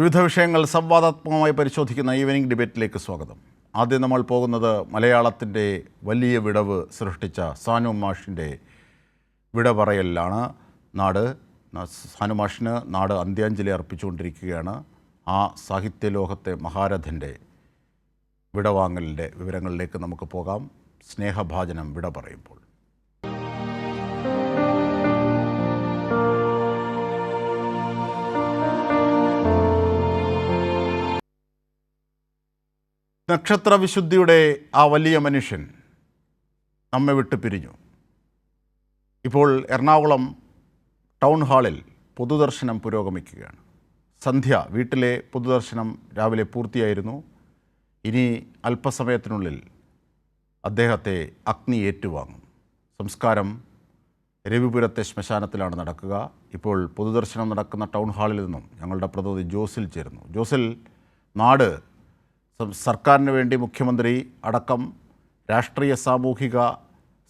വിവിധ വിഷയങ്ങൾ സംവാദാത്മകമായി പരിശോധിക്കുന്ന ഈവനിംഗ് ഡിബേറ്റിലേക്ക് സ്വാഗതം. ആദ്യം നമ്മൾ പോകുന്നത് മലയാളത്തിൻ്റെ വലിയ വിടവ് സൃഷ്ടിച്ച സാനു മാഷിൻ്റെ വിട പറയലിലാണ്. സാനു മാഷിന് നാട് അന്ത്യാഞ്ജലി അർപ്പിച്ചുകൊണ്ടിരിക്കുകയാണ്. ആ സാഹിത്യലോകത്തെ മഹാരഥൻ്റെ വിടവാങ്ങലിൻ്റെ വിവരങ്ങളിലേക്ക് നമുക്ക് പോകാം. സ്നേഹഭാജനം വിട പറയുമ്പോൾ നക്ഷത്രവിശുദ്ധിയുടെ ആ വലിയ മനുഷ്യൻ നമ്മെ വിട്ട് പിരിഞ്ഞു. ഇപ്പോൾ എറണാകുളം ടൗൺ ഹാളിൽ പൊതുദർശനം പുരോഗമിക്കുകയാണ്. സന്ധ്യ വീട്ടിലെ പൊതുദർശനം രാവിലെ പൂർത്തിയായിരുന്നു. ഇനി അല്പസമയത്തിനുള്ളിൽ അദ്ദേഹത്തെ അഗ്നി ഏറ്റുവാങ്ങും. സംസ്കാരം രവിപുരത്തെ ശ്മശാനത്തിലാണ് നടക്കുക. ഇപ്പോൾ പൊതുദർശനം നടക്കുന്ന ടൗൺ ഹാളിൽ നിന്നും ഞങ്ങളുടെ പ്രതിനിധി ജോസിൽ ചേരുന്നു. ജോസിൽ, നാട് സർക്കാരിന് വേണ്ടി മുഖ്യമന്ത്രി അടക്കം രാഷ്ട്രീയ, സാമൂഹിക,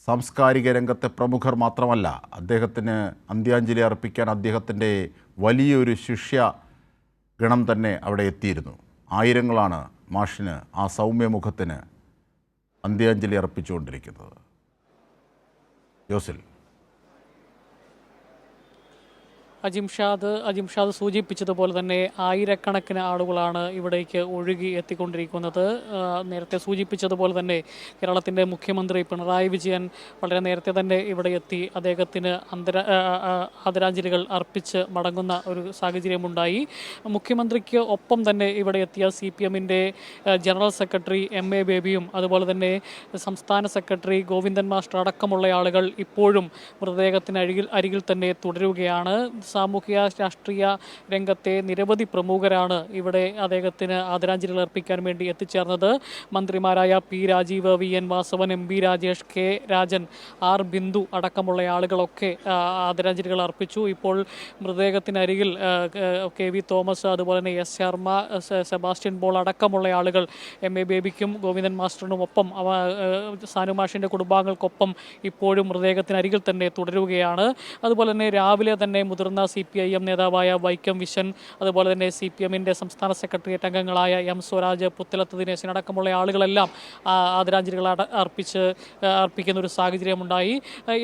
സാംസ്കാരിക രംഗത്തെ പ്രമുഖർ മാത്രമല്ല, അദ്ദേഹത്തിന് അന്ത്യാഞ്ജലി അർപ്പിക്കാൻ അദ്ദേഹത്തിൻ്റെ വലിയൊരു ശിഷ്യ ഗണം തന്നെ അവിടെ എത്തിയിരുന്നു. ആയിരങ്ങളാണ് മാഷിന്, ആ സൗമ്യമുഖത്തിന് അന്ത്യാഞ്ജലി അർപ്പിച്ചുകൊണ്ടിരിക്കുന്നത്. ജോസിൽ. അജിംഷാദ് സൂചിപ്പിച്ചതുപോലെ തന്നെ ആയിരക്കണക്കിന് ആളുകളാണ് ഇവിടേക്ക് ഒഴുകി എത്തിക്കൊണ്ടിരിക്കുന്നത്. നേരത്തെ സൂചിപ്പിച്ചതുപോലെ തന്നെ കേരളത്തിൻ്റെ മുഖ്യമന്ത്രി പിണറായി വിജയൻ വളരെ നേരത്തെ തന്നെ ഇവിടെ എത്തി അദ്ദേഹത്തിന് ആദരാഞ്ജലികൾ അർപ്പിച്ച് മടങ്ങുന്ന ഒരു സാഹചര്യമുണ്ടായി. മുഖ്യമന്ത്രിക്ക് ഒപ്പം തന്നെ ഇവിടെ എത്തിയ CPM-ൻ്റെ ജനറൽ സെക്രട്ടറി MA ബേബിയും അതുപോലെ തന്നെ സംസ്ഥാന സെക്രട്ടറി ഗോവിന്ദൻ മാസ്റ്റർ അടക്കമുള്ള ആളുകൾ ഇപ്പോഴും മൃതദേഹത്തിന് അരികിൽ തന്നെ തുടരുകയാണ്. സാമൂഹിക രാഷ്ട്രീയ രംഗത്തെ നിരവധി പ്രമുഖരാണ് ഇവിടെ അദ്ദേഹത്തിന് ആദരാഞ്ജലികൾ അർപ്പിക്കാൻ വേണ്ടി എത്തിച്ചേർന്നത്. മന്ത്രിമാരായ P Rajeev, VN Vasavan, MB Rajesh, K Rajan, R Bindu അടക്കമുള്ള ആളുകളൊക്കെ ആദരാഞ്ജലികൾ അർപ്പിച്ചു. ഇപ്പോൾ മൃതദേഹത്തിനരികിൽ KV തോമസ്, അതുപോലെ തന്നെ S ശർമ്മ, സെബാസ്റ്റ്യൻ പോൾ അടക്കമുള്ള ആളുകൾ MA ബേബിക്കും ഗോവിന്ദൻ മാസ്റ്ററിനും ഒപ്പം സാനു മാഷിൻ്റെ കുടുംബാംഗങ്ങൾക്കൊപ്പം ഇപ്പോഴും മൃതദേഹത്തിനരികിൽ തന്നെ തുടരുകയാണ്. അതുപോലെ തന്നെ രാവിലെ തന്നെ മുതിർന്ന CPIM നേതാവായ വൈക്കം വിശ്വൻ, അതുപോലെ തന്നെ CPM-ൻ്റെ സംസ്ഥാന സെക്രട്ടേറിയറ്റ് അംഗങ്ങളായ M സ്വരാജ്, പുത്തലത്ത് ദിനേശൻ അടക്കമുള്ള ആളുകളെല്ലാം ആദരാഞ്ജലികൾ അർപ്പിക്കുന്ന ഒരു സാഹചര്യമുണ്ടായി.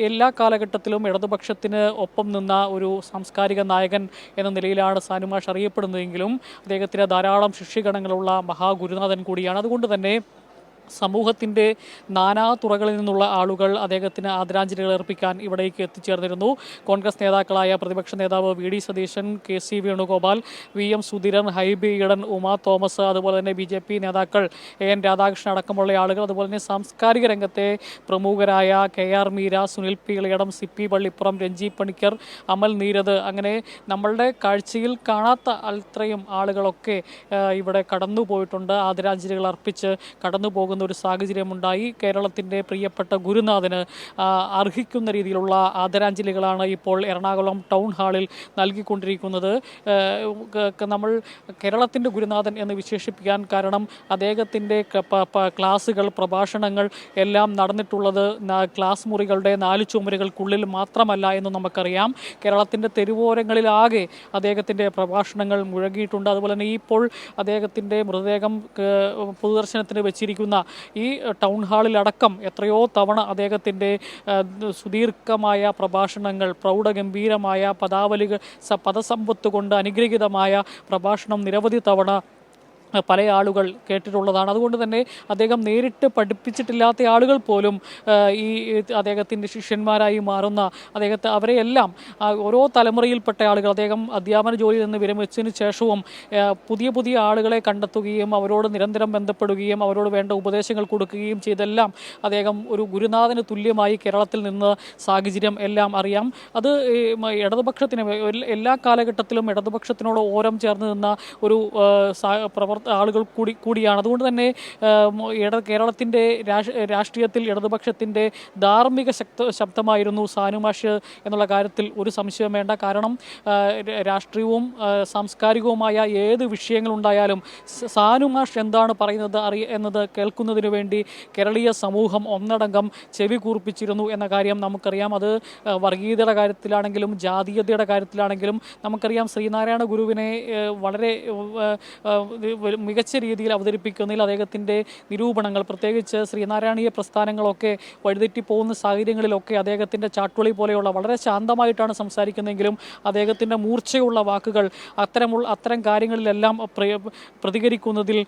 എല്ലാ കാലഘട്ടത്തിലും ഇടതുപക്ഷത്തിന് ഒപ്പം നിന്ന ഒരു സാംസ്കാരിക നായകൻ എന്ന നിലയിലാണ് സാനു മാഷ് അറിയപ്പെടുന്നതെങ്കിലും അദ്ദേഹത്തിന് ധാരാളം ശിഷ്യഗണങ്ങളുള്ള മഹാഗുരുനാഥൻ കൂടിയാണ്. അതുകൊണ്ട് തന്നെ സമൂഹത്തിൻ്റെ നാനാ തുറകളിൽ നിന്നുള്ള ആളുകൾ അദ്ദേഹത്തിന് ആദരാഞ്ജലികൾ അർപ്പിക്കാൻ ഇവിടേക്ക് എത്തിച്ചേർന്നിരുന്നു. കോൺഗ്രസ് നേതാക്കളായ പ്രതിപക്ഷ നേതാവ് VD Satheesan, KC Venugopal, VM Sudheeran, Hibi Eden, Uma Thomas, അതുപോലെ തന്നെ BJP നേതാക്കൾ AN രാധാകൃഷ്ണൻ അടക്കമുള്ള ആളുകൾ, അതുപോലെ തന്നെ സാംസ്കാരിക രംഗത്തെ പ്രമുഖരായ KR Meera, Sunil P ഇളയടം, CP Pallippuram, Ranji Panicker, Amal Neerad, അങ്ങനെ നമ്മളുടെ കാഴ്ചയിൽ കാണാത്ത അത്രയും ആളുകളൊക്കെ ഇവിടെ കടന്നു പോയിട്ടുണ്ട്. ആദരാഞ്ജലികൾ അർപ്പിച്ച് കടന്നു പോകുന്ന ഒരു സാഹചര്യമുണ്ടായി. കേരളത്തിൻ്റെ പ്രിയപ്പെട്ട ഗുരുനാഥന് അർഹിക്കുന്ന രീതിയിലുള്ള ആദരാഞ്ജലികളാണ് ഇപ്പോൾ എറണാകുളം ടൗൺ ഹാളിൽ നൽകിക്കൊണ്ടിരിക്കുന്നത്. നമ്മൾ കേരളത്തിൻ്റെ ഗുരുനാഥൻ എന്ന് വിശേഷിപ്പിക്കാൻ കാരണം അദ്ദേഹത്തിൻ്റെ ക്ലാസുകൾ, പ്രഭാഷണങ്ങൾ എല്ലാം നടന്നിട്ടുള്ളത് ക്ലാസ് മുറികളുടെ 4 ചുമരുകൾക്കുള്ളിൽ മാത്രമല്ല എന്ന് നമുക്കറിയാം. കേരളത്തിൻ്റെ തെരുവോരങ്ങളിലാകെ അദ്ദേഹത്തിൻ്റെ പ്രഭാഷണങ്ങൾ മുഴങ്ങിയിട്ടുണ്ട്. അതുപോലെ തന്നെ ഇപ്പോൾ അദ്ദേഹത്തിൻ്റെ മൃതദേഹം പൊതുദർശനത്തിന് വെച്ചിരിക്കുന്ന ഈ ടൗൺ ഹാളിലടക്കം എത്രയോ തവണ അദ്ദേഹത്തിൻ്റെ സുദീർഘമായ പ്രഭാഷണങ്ങൾ, പ്രൗഢഗംഭീരമായ പദസമ്പത്ത് കൊണ്ട് അനുഗ്രഹീതമായ പ്രഭാഷണം നിരവധി തവണ പല ആളുകൾ കേട്ടിട്ടുള്ളതാണ്. അതുകൊണ്ട് തന്നെ അദ്ദേഹം നേരിട്ട് പഠിപ്പിച്ചിട്ടില്ലാത്ത ആളുകൾ പോലും ഈ അദ്ദേഹത്തിൻ്റെ ശിഷ്യന്മാരായി മാറുന്ന അവരെയെല്ലാം ഓരോ തലമുറയിൽപ്പെട്ട ആളുകൾ അദ്ദേഹം അധ്യാപന ജോലിയിൽ നിന്ന് വിരമിച്ചതിന് ശേഷവും പുതിയ ആളുകളെ കണ്ടെത്തുകയും അവരോട് നിരന്തരം ബന്ധപ്പെടുകയും അവരോട് വേണ്ട ഉപദേശങ്ങൾ കൊടുക്കുകയും ചെയ്തെല്ലാം അദ്ദേഹം ഒരു ഗുരുനാഥന് തുല്യമായി കേരളത്തിൽ നിന്ന് സാഹചര്യം എല്ലാം അറിയാം. അത് ഇടതുപക്ഷത്തിന് എല്ലാ കാലഘട്ടത്തിലും ഇടതുപക്ഷത്തിനോട് ഓരം ചേർന്ന് നിന്ന ഒരു ആളുകൾ കൂടിയാണ്. അതുകൊണ്ട് തന്നെ കേരളത്തിൻ്റെ രാഷ്ട്രീയത്തിൽ ഇടതുപക്ഷത്തിൻ്റെ ധാർമ്മിക ശബ്ദമായിരുന്നു സാനുമാഷ് എന്നുള്ള കാര്യത്തിൽ ഒരു സംശയം വേണ്ട. കാരണം രാഷ്ട്രീയവും സാംസ്കാരികവുമായ ഏത് വിഷയങ്ങളുണ്ടായാലും സാനുമാഷ് എന്താണ് പറയുന്നത് എന്നത് കേൾക്കുന്നതിന് വേണ്ടി കേരളീയ സമൂഹം ഒന്നടങ്കം ചെവി കൂർപ്പിച്ചിരുന്നു എന്ന കാര്യം നമുക്കറിയാം. അത് വർഗീയതയുടെ കാര്യത്തിലാണെങ്കിലും ജാതീയതയുടെ കാര്യത്തിലാണെങ്കിലും നമുക്കറിയാം. ശ്രീനാരായണ ഗുരുവിനെ വളരെ മികച്ച രീതിയിൽ അവതരിപ്പിക്കുന്നതിൽ അദ്ദേഹത്തിൻ്റെ നിരൂപണങ്ങൾ, പ്രത്യേകിച്ച് ശ്രീനാരായണീയ പ്രസ്ഥാനങ്ങളൊക്കെ വഴിതെറ്റിപ്പോകുന്ന സാഹചര്യങ്ങളിലൊക്കെ അദ്ദേഹത്തിൻ്റെ ചാട്ടുളി പോലെയുള്ള വളരെ ശാന്തമായിട്ടാണ് സംസാരിക്കുന്നതെങ്കിലും അദ്ദേഹത്തിൻ്റെ മൂർച്ചയുള്ള വാക്കുകൾ അത്തരം കാര്യങ്ങളിലെല്ലാം പ്രതികരിക്കുന്നതിൽ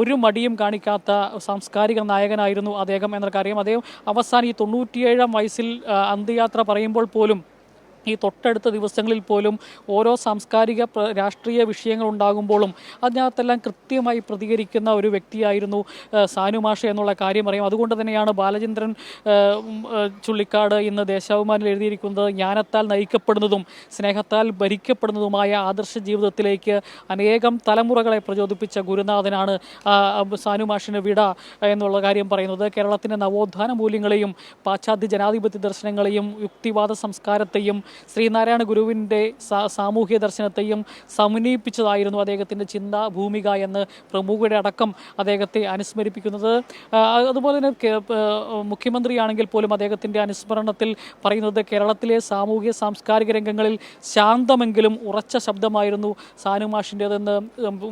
ഒരു മടിയും കാണിക്കാത്ത സാംസ്കാരിക നായകനായിരുന്നു അദ്ദേഹം എന്ന കാര്യം. അദ്ദേഹം അവസാനം ഈ 97-ാം വയസ്സിൽ അന്ത്യയാത്ര പറയുമ്പോൾ പോലും ഈ തൊട്ടടുത്ത ദിവസങ്ങളിൽ പോലും ഓരോ സാംസ്കാരിക രാഷ്ട്രീയ വിഷയങ്ങൾ ഉണ്ടാകുമ്പോഴും അതിനകത്തെല്ലാം കൃത്യമായി പ്രതികരിക്കുന്ന ഒരു വ്യക്തിയായിരുന്നു സാനുമാഷ് എന്നുള്ള കാര്യം അറിയാം. അതുകൊണ്ട് തന്നെയാണ് ബാലചന്ദ്രൻ ചുള്ളിക്കാട് ഇന്ന് ദേശാഭിമാനിൽ എഴുതിയിരിക്കുന്നത്, ജ്ഞാനത്താൽ നയിക്കപ്പെടുന്നതും സ്നേഹത്താൽ ഭരിക്കപ്പെടുന്നതുമായ ആദർശ ജീവിതത്തിലേക്ക് അനേകം തലമുറകളെ പ്രചോദിപ്പിച്ച ഗുരുനാഥനാണ് സാനുമാഷിന് വിട എന്നുള്ള കാര്യം പറയുന്നത്. കേരളത്തിൻ്റെ നവോത്ഥാന മൂല്യങ്ങളെയും പാശ്ചാത്യ ജനാധിപത്യ ദർശനങ്ങളെയും യുക്തിവാദ സംസ്കാരത്തെയും ശ്രീനാരായണ ഗുരുവിൻ്റെ സാമൂഹ്യ ദർശനത്തെയും സമന്വയിപ്പിച്ചതായിരുന്നു അദ്ദേഹത്തിൻ്റെ ചിന്താ ഭൂമിക എന്ന് പ്രമുഖരുടെ അടക്കം അദ്ദേഹത്തെ അനുസ്മരിപ്പിക്കുന്നത്. അതുപോലെ തന്നെ മുഖ്യമന്ത്രിയാണെങ്കിൽ പോലും അദ്ദേഹത്തിൻ്റെ അനുസ്മരണത്തിൽ പറയുന്നത് കേരളത്തിലെ സാമൂഹ്യ സാംസ്കാരിക രംഗങ്ങളിൽ ശാന്തമെങ്കിലും ഉറച്ച ശബ്ദമായിരുന്നു സാനുമാഷിൻ്റെതെന്ന്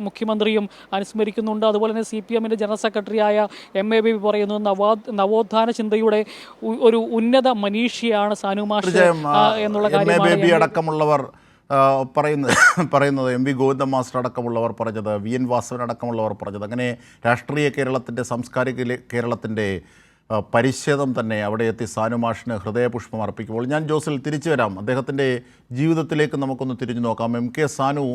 മുഖ്യമന്ത്രിയും അനുസ്മരിക്കുന്നുണ്ട്. അതുപോലെ തന്നെ CPM-ൻ്റെ ജനറൽ സെക്രട്ടറിയായ MA ബേബി പറയുന്നു, നവോത്ഥാന ചിന്തയുടെ ഒരു ഉന്നത മനീഷിയാണ് സാനുമാഷ് എന്നുള്ള ബേബി അടക്കമുള്ളവർ പറയുന്നത് MV ഗോവിന്ദ മാസ്റ്റർ അടക്കമുള്ളവർ പറഞ്ഞത്, VN വാസവൻ അടക്കമുള്ളവർ പറഞ്ഞത്, അങ്ങനെ രാഷ്ട്രീയ കേരളത്തിൻ്റെ സാംസ്കാരിക കേരളത്തിൻ്റെ പരിച്ഛേദം തന്നെ അവിടെ എത്തി സാനുമാഷിന് ഹൃദയപുഷ്പം അർപ്പിക്കുമ്പോൾ ഞാൻ ജോസിൽ തിരിച്ചു വരാം. അദ്ദേഹത്തിൻ്റെ ജീവിതത്തിലേക്ക് നമുക്കൊന്ന് തിരിഞ്ഞു നോക്കാം. MK സാനു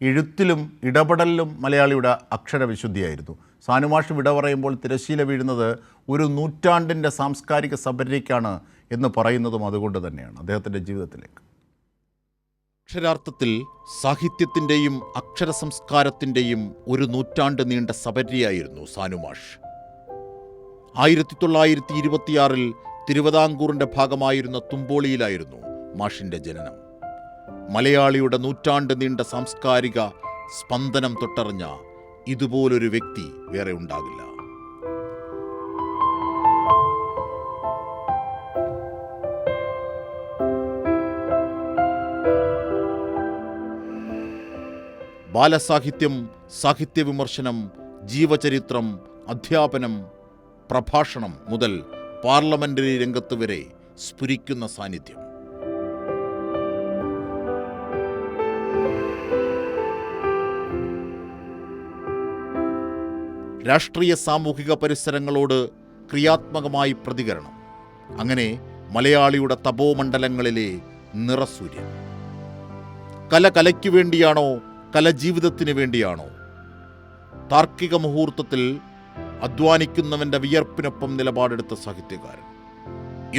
എഴുത്തിലും ഇടപെടലിലും മലയാളിയുടെ അക്ഷരവിശുദ്ധിയായിരുന്നു. സാനുമാഷ് വിട പറയുമ്പോൾ തിരശ്ശീല വീഴുന്നത് ഒരു നൂറ്റാണ്ടിൻ്റെ സാംസ്കാരിക സബരിക്കാണ് എന്ന് പറയുന്നതും അതുകൊണ്ട് തന്നെയാണ് അദ്ദേഹത്തിൻ്റെ ജീവിതത്തിലേക്ക്. അക്ഷരാർത്ഥത്തിൽ സാഹിത്യത്തിൻ്റെയും അക്ഷര സംസ്കാരത്തിൻ്റെയും ഒരു നൂറ്റാണ്ട് നീണ്ട സബരിയായിരുന്നു സാനുമാഷ്. 1926-ൽ തിരുവിതാംകൂറിൻ്റെ ഭാഗമായിരുന്ന തുമ്പോളിയിലായിരുന്നു മാഷിൻ്റെ ജനനം. മലയാളിയുടെ നൂറ്റാണ്ട് നീണ്ട സാംസ്കാരിക സ്പന്ദനം തൊട്ടറിഞ്ഞ ഇതുപോലൊരു വ്യക്തി വേറെ ഉണ്ടാകില്ല. ബാലസാഹിത്യം, സാഹിത്യവിമർശനം, ജീവചരിത്രം, അധ്യാപനം, പ്രഭാഷണം മുതൽ പാർലമെന്ററി രംഗത്ത് വരെ സ്ഫുരിക്കുന്ന സാന്നിധ്യം. രാഷ്ട്രീയ സാമൂഹിക പരിസരങ്ങളോട് ക്രിയാത്മകമായി പ്രതികരണം. അങ്ങനെ മലയാളിയുടെ തപോമണ്ഡലങ്ങളിലെ നിറസൂര്യൻ. കല കലയ്ക്കു വേണ്ടിയാണോ, കല ജീവിതത്തിന് വേണ്ടിയാണോ? താർക്കിക മുഹൂർത്തത്തിൽ അധ്വാനിക്കുന്നവൻ്റെ വിയർപ്പിനൊപ്പം നിലപാടെടുത്ത സാഹിത്യകാരൻ.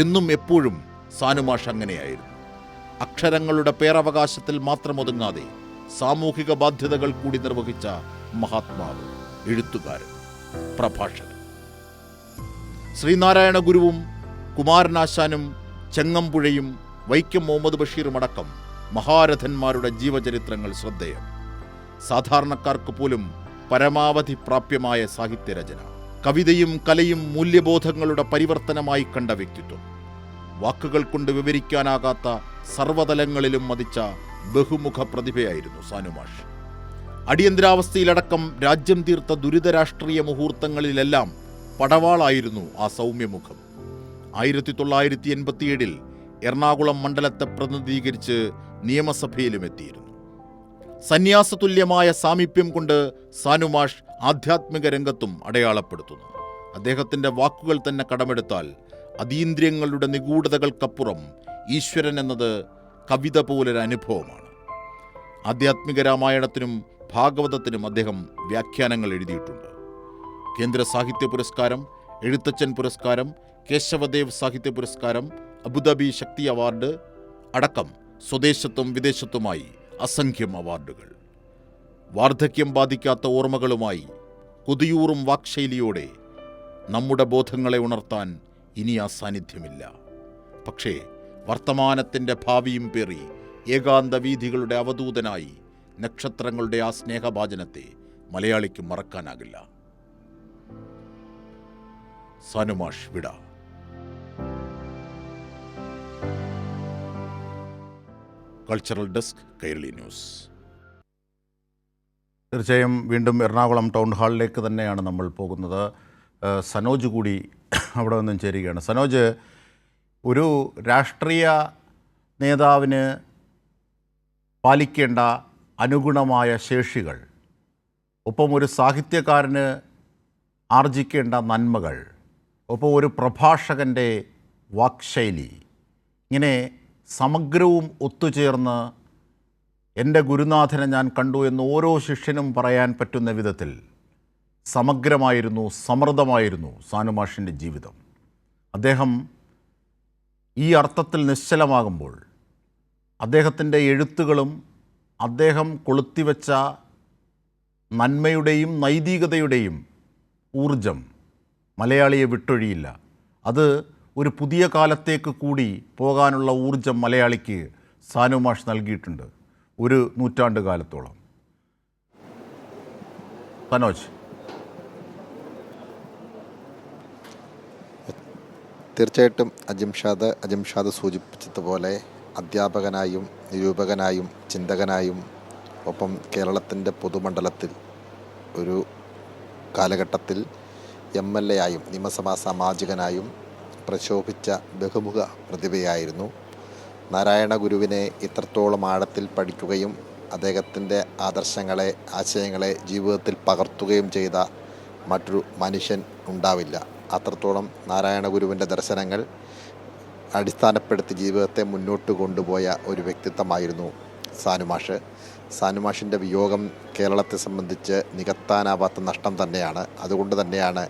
എന്നും എപ്പോഴും സാനുമാഷ് അങ്ങനെയായിരുന്നു. അക്ഷരങ്ങളുടെ പേരവകാശത്തിൽ മാത്രം ഒതുങ്ങാതെ സാമൂഹിക ബാധ്യതകൾ കൂടി നിർവഹിച്ച മഹാത്മാവ്, എഴുത്തുകാരൻ, പ്രഭാഷകൻ. ശ്രീനാരായണ ഗുരുവും കുമാരനാശാനും ചെങ്ങമ്പുഴയും വൈക്കം മുഹമ്മദ് ബഷീറും അടക്കം മഹാരഥന്മാരുടെ ജീവചരിത്രങ്ങൾ ശ്രദ്ധേയം. സാധാരണക്കാർക്ക് പോലും പരമാവധി പ്രാപ്യമായ സാഹിത്യരചന, കവിതയും കലയും മൂല്യബോധങ്ങളുടെ പരിവർത്തനമായി കണ്ട വ്യക്തിത്വം. വാക്കുകൾ കൊണ്ട് വിവരിക്കാനാകാത്ത സർവ്വതലങ്ങളിലും മതിച്ച ബഹുമുഖ പ്രതിഭയായിരുന്നു സാനുമാഷ്. അടിയന്തരാവസ്ഥയിലടക്കം രാജ്യം തീർത്ത ദുരിതരാഷ്ട്രീയ മുഹൂർത്തങ്ങളിലെല്ലാം പടവാളായിരുന്നു ആ സൗമ്യമുഖം. 1987-ൽ എറണാകുളം മണ്ഡലത്തെ പ്രതിനിധീകരിച്ച് നിയമസഭയിലും എത്തിയിരുന്നു. സന്യാസതുല്യമായ സാമീപ്യം കൊണ്ട് സാനുമാഷ് ആധ്യാത്മിക രംഗത്തും അടയാളപ്പെടുത്തുന്നു. അദ്ദേഹത്തിൻ്റെ വാക്കുകൾ തന്നെ കടമെടുത്താൽ അതീന്ദ്രിയങ്ങളുടെ നിഗൂഢതകൾക്കപ്പുറം ഈശ്വരൻ എന്നത് കവിത പോലൊരു അനുഭവമാണ്. ആധ്യാത്മിക രാമായണത്തിനും ഭാഗവതത്തിനും അദ്ദേഹം വ്യാഖ്യാനങ്ങൾ എഴുതിയിട്ടുണ്ട്. കേന്ദ്ര സാഹിത്യ പുരസ്കാരം, എഴുത്തച്ഛൻ പുരസ്കാരം, കേശവദേവ് സാഹിത്യ പുരസ്കാരം, അബുദാബി ശക്തി അവാർഡ് അടക്കം സ്വദേശത്തും വിദേശത്തുമായി അസംഖ്യം അവാർഡുകൾ. വാർദ്ധക്യം ബാധിക്കാത്ത ഓർമ്മകളുമായി കൊതിയൂറും വാക്ശൈലിയോടെ നമ്മുടെ ബോധങ്ങളെ ഉണർത്താൻ ഇനി ആ സാന്നിധ്യമില്ല. പക്ഷേ വർത്തമാനത്തിൻ്റെ ഭാവിയും പേറി ഏകാന്ത വീഥികളുടെ അവധൂതനായി നക്ഷത്രങ്ങളുടെ ആ സ്നേഹഭാജനത്തെ മലയാളിക്ക് മറക്കാനാകില്ല. സാനുമാഷ് വിട. Cultural desk, Kairali news. തീർച്ചയായും വീണ്ടും എറണാകുളം ടൗൺ ഹാളിലേക്ക് തന്നെയാണ് നമ്മൾ പോകുന്നത്. സനോജ് കൂടി അവിടെ നിന്നും ചേരുകയാണ്. സനോജ്, ഒരു രാഷ്ട്രീയ നേതാവിന് പാലിക്കേണ്ട അനുഗുണമായ ശേഷികൾ, ഒപ്പം ഒരു സാഹിത്യകാരന് ആർജിക്കേണ്ട നന്മകൾ, ഒപ്പം ഒരു പ്രഭാഷകൻ്റെ വാക്ശൈലി, ഇങ്ങനെ സമഗ്രവും ഒത്തുചേർന്ന് എൻ്റെ ഗുരുനാഥനെ ഞാൻ കണ്ടു എന്ന് ഓരോ ശിഷ്യനും പറയാൻ പറ്റുന്ന വിധത്തിൽ സമഗ്രമായിരുന്നു, സമൃദ്ധമായിരുന്നു സാനുമാഷിൻ്റെ ജീവിതം. അദ്ദേഹം ഈ അർത്ഥത്തിൽ നിശ്ചലമാകുമ്പോൾ അദ്ദേഹത്തിൻ്റെ എഴുത്തുകളും അദ്ദേഹം കൊളുത്തിവെച്ച നന്മയുടെയും നൈതികതയുടെയും ഊർജം മലയാളിയെ വിട്ടൊഴിയില്ല. അത് ഒരു പുതിയ കാലത്തേക്ക് കൂടി പോകാനുള്ള ഊർജം മലയാളിക്ക് സാനുമാഷ് നൽകിയിട്ടുണ്ട് ഒരു നൂറ്റാണ്ട് കാലത്തോളം. സനോജ്. തീർച്ചയായിട്ടും അജിംഷാദ് സൂചിപ്പിച്ചതുപോലെ അധ്യാപകനായും നിരൂപകനായും ചിന്തകനായും ഒപ്പം കേരളത്തിൻ്റെ പൊതുമണ്ഡലത്തിൽ ഒരു കാലഘട്ടത്തിൽ MLA ആയും നിയമസഭാ സാമാജികനായും പ്രശോഭിച്ച ബഹുമുഖ പ്രതിഭയായിരുന്നു. നാരായണ ഗുരുവിനെ ഇത്രത്തോളം ആഴത്തിൽ പഠിക്കുകയും അദ്ദേഹത്തിൻ്റെ ആദർശങ്ങളെ, ആശയങ്ങളെ ജീവിതത്തിൽ പകർത്തുകയും ചെയ്ത മറ്റൊരു മനുഷ്യൻ ഉണ്ടാവില്ല. അത്രത്തോളം നാരായണ ഗുരുവിൻ്റെ ദർശനങ്ങൾ അടിസ്ഥാനപ്പെടുത്തി ജീവിതത്തെ മുന്നോട്ട് കൊണ്ടുപോയ ഒരു വ്യക്തിത്വമായിരുന്നു സാനുമാഷ്. സാനുമാഷിൻ്റെ വിയോഗം കേരളത്തെ സംബന്ധിച്ച് നികത്താനാവാത്ത നഷ്ടം തന്നെയാണ്. അതുകൊണ്ട് തന്നെയാണ്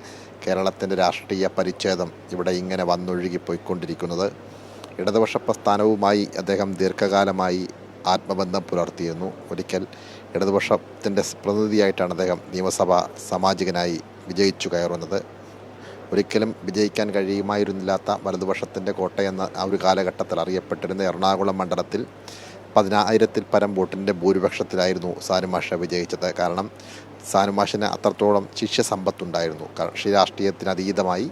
കേരളത്തിൻ്റെ രാഷ്ട്രീയ പരിച്ഛേദം ഇവിടെ ഇങ്ങനെ വന്നൊഴുകിപ്പോയിക്കൊണ്ടിരിക്കുന്നത്. ഇടതുപക്ഷ പ്രസ്ഥാനവുമായി അദ്ദേഹം ദീർഘകാലമായി ആത്മബന്ധം പുലർത്തിയിരുന്നു. ഒരിക്കൽ ഇടതുപക്ഷത്തിൻ്റെ പ്രതിനിധിയായിട്ടാണ് അദ്ദേഹം നിയമസഭാ സാമാജികനായി വിജയിച്ചു കയറുന്നത്. ഒരിക്കലും വിജയിക്കാൻ കഴിയുമായിരുന്നില്ലാത്ത വലതുപക്ഷത്തിൻ്റെ കോട്ടയെന്ന ആ ഒരു കാലഘട്ടത്തിൽ അറിയപ്പെട്ടിരുന്ന എറണാകുളം മണ്ഡലത്തിൽ 10,000-ൽ പരം വോട്ടിൻ്റെ ഭൂരിപക്ഷത്തിലായിരുന്നു സാനുമാഷ് വിജയിച്ചത്. കാരണം സാനുമാഷിന് അത്രത്തോളം ശിഷ്യസമ്പത്തുണ്ടായിരുന്നു. കക്ഷി രാഷ്ട്രീയത്തിനതീതമായി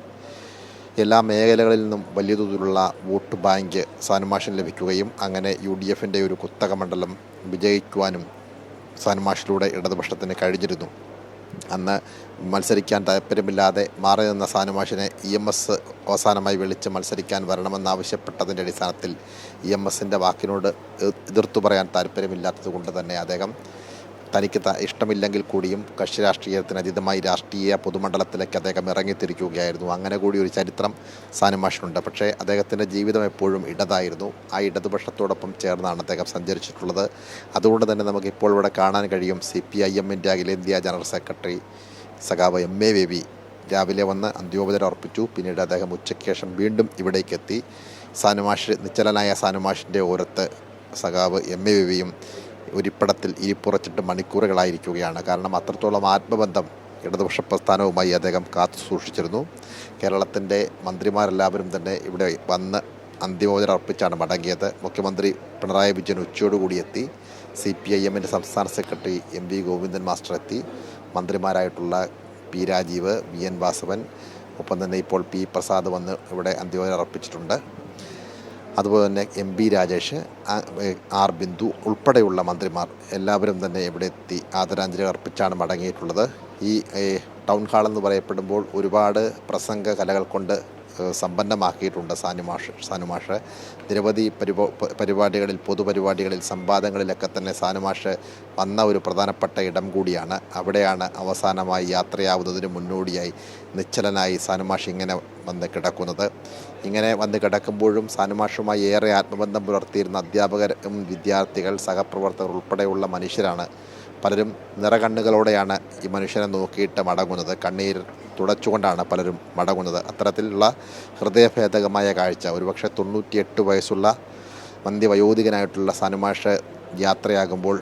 എല്ലാ മേഖലകളിൽ നിന്നും വലിയ തോതിലുള്ള വോട്ട് ബാങ്ക് സാനുമാഷിന് ലഭിക്കുകയും അങ്ങനെ UDFൻ്റെ ഒരു കുത്തക മണ്ഡലം വിജയിക്കുവാനും സാനുമാഷിലൂടെ ഇടതുപക്ഷത്തിന് കഴിഞ്ഞിരുന്നു. അന്ന് മത്സരിക്കാൻ താല്പര്യമില്ലാതെ മാറി നിന്ന സാനുമാഷിനെ EMS അവസാനമായി വിളിച്ച് മത്സരിക്കാൻ വരണമെന്നാവശ്യപ്പെട്ടതിൻ്റെ അടിസ്ഥാനത്തിൽ EMSൻ്റെ വാക്കിനോട് എതിർത്തു പറയാൻ താല്പര്യമില്ലാത്തത് കൊണ്ട് തന്നെ അദ്ദേഹം തനിക്ക് ഇഷ്ടമില്ലെങ്കിൽ കൂടിയും കക്ഷി രാഷ്ട്രീയത്തിനതീതമായി രാഷ്ട്രീയ പൊതുമണ്ഡലത്തിലേക്ക് അദ്ദേഹം ഇറങ്ങിത്തിരിക്കുകയായിരുന്നു. അങ്ങനെ കൂടി ഒരു ചരിത്രം സാനുമാഷിനുണ്ട്. പക്ഷേ അദ്ദേഹത്തിൻ്റെ ജീവിതം എപ്പോഴും ഇടതായിരുന്നു. ആ ഇടതുപക്ഷത്തോടൊപ്പം ചേർന്നാണ് അദ്ദേഹം സഞ്ചരിച്ചിട്ടുള്ളത്. അതുകൊണ്ട് തന്നെ നമുക്ക് ഇപ്പോൾ ഇവിടെ കാണാൻ കഴിയും CPIMൻ്റെ അഖിലേന്ത്യാ ജനറൽ സെക്രട്ടറി സഖാവ് MA ബേബി രാവിലെ വന്ന് അന്ത്യോപചാരം അർപ്പിച്ചു. പിന്നീട് അദ്ദേഹം ഉച്ചയ്ക്ക് ശേഷം വീണ്ടും ഇവിടേക്ക് എത്തി. സാനുമാഷ്, നിശ്ചലനായ സാനുമാഷിൻ്റെ ഓരത്ത് സഖാവ് MA ബേബിയും ഒരിപ്പടത്തിൽ ഇരിപ്പുറച്ചിട്ട് മണിക്കൂറുകളായിരിക്കുകയാണ്. കാരണം അത്രത്തോളം ആത്മബന്ധം ഇടതുപക്ഷ പ്രസ്ഥാനവുമായി അദ്ദേഹം കാത്തു സൂക്ഷിച്ചിരുന്നു. കേരളത്തിൻ്റെ മന്ത്രിമാരെല്ലാവരും തന്നെ ഇവിടെ വന്ന് അന്തിമോപചാരം അർപ്പിച്ചാണ് മടങ്ങിയത്. മുഖ്യമന്ത്രി പിണറായി വിജയൻ ഉച്ചയോടുകൂടി എത്തി. CPIMൻ്റെ സംസ്ഥാന സെക്രട്ടറി MV ഗോവിന്ദൻ മാസ്റ്റർ എത്തി. മന്ത്രിമാരായിട്ടുള്ള P രാജീവ്, VN വാസവൻ, ഒപ്പം തന്നെ ഇപ്പോൾ P പ്രസാദ് വന്ന് ഇവിടെ അന്തിമോപചാരം അർപ്പിച്ചിട്ടുണ്ട്. അതുപോലെ തന്നെ MP രാജേഷ്, R ബിന്ദു ഉൾപ്പെടെയുള്ള മന്ത്രിമാർ എല്ലാവരും തന്നെ ഇവിടെ എത്തി ആദരാഞ്ജലി അർപ്പിച്ചാണ് മടങ്ങിയിട്ടുള്ളത്. ഈ ടൗൺ ഹാൾ എന്ന് പറയപ്പെടുമ്പോൾ ഒരുപാട് പ്രസംഗ കലകൾ കൊണ്ട് സമ്പന്നമാക്കിയിട്ടുണ്ട് സാനുമാഷ്. നിരവധി പരിപാടികളിൽ, പൊതുപരിപാടികളിൽ, സംവാദങ്ങളിലൊക്കെ തന്നെ സാനുമാഷ് വന്ന ഒരു പ്രധാനപ്പെട്ട ഇടം കൂടിയാണ്. അവിടെയാണ് അവസാനമായി യാത്രയാവുന്നതിന് മുന്നോടിയായി നിശ്ചലനായി സാനുമാഷ് ഇങ്ങനെ വന്ന് കിടക്കുന്നത്. ഇങ്ങനെ വന്ന് കിടക്കുമ്പോഴും സാനുമാഷുമായി ഏറെ ആത്മബന്ധം പുലർത്തിയിരുന്ന അധ്യാപകരും വിദ്യാർത്ഥികൾ, സഹപ്രവർത്തകർ ഉൾപ്പെടെയുള്ള മനുഷ്യരാണ്. പലരും നിറകണ്ണുകളോടെയാണ് ഈ മനുഷ്യനെ നോക്കിയിട്ട് മടങ്ങുന്നത്. കണ്ണീർ തുടച്ചുകൊണ്ടാണ് പലരും മടങ്ങുന്നത്. അത്തരത്തിലുള്ള ഹൃദയഭേദകമായ കാഴ്ച. ഒരുപക്ഷെ 98 വയസ്സുള്ള മന്ധ്യവയോധികനായിട്ടുള്ള സാനുമാഷ് യാത്രയാകുമ്പോൾ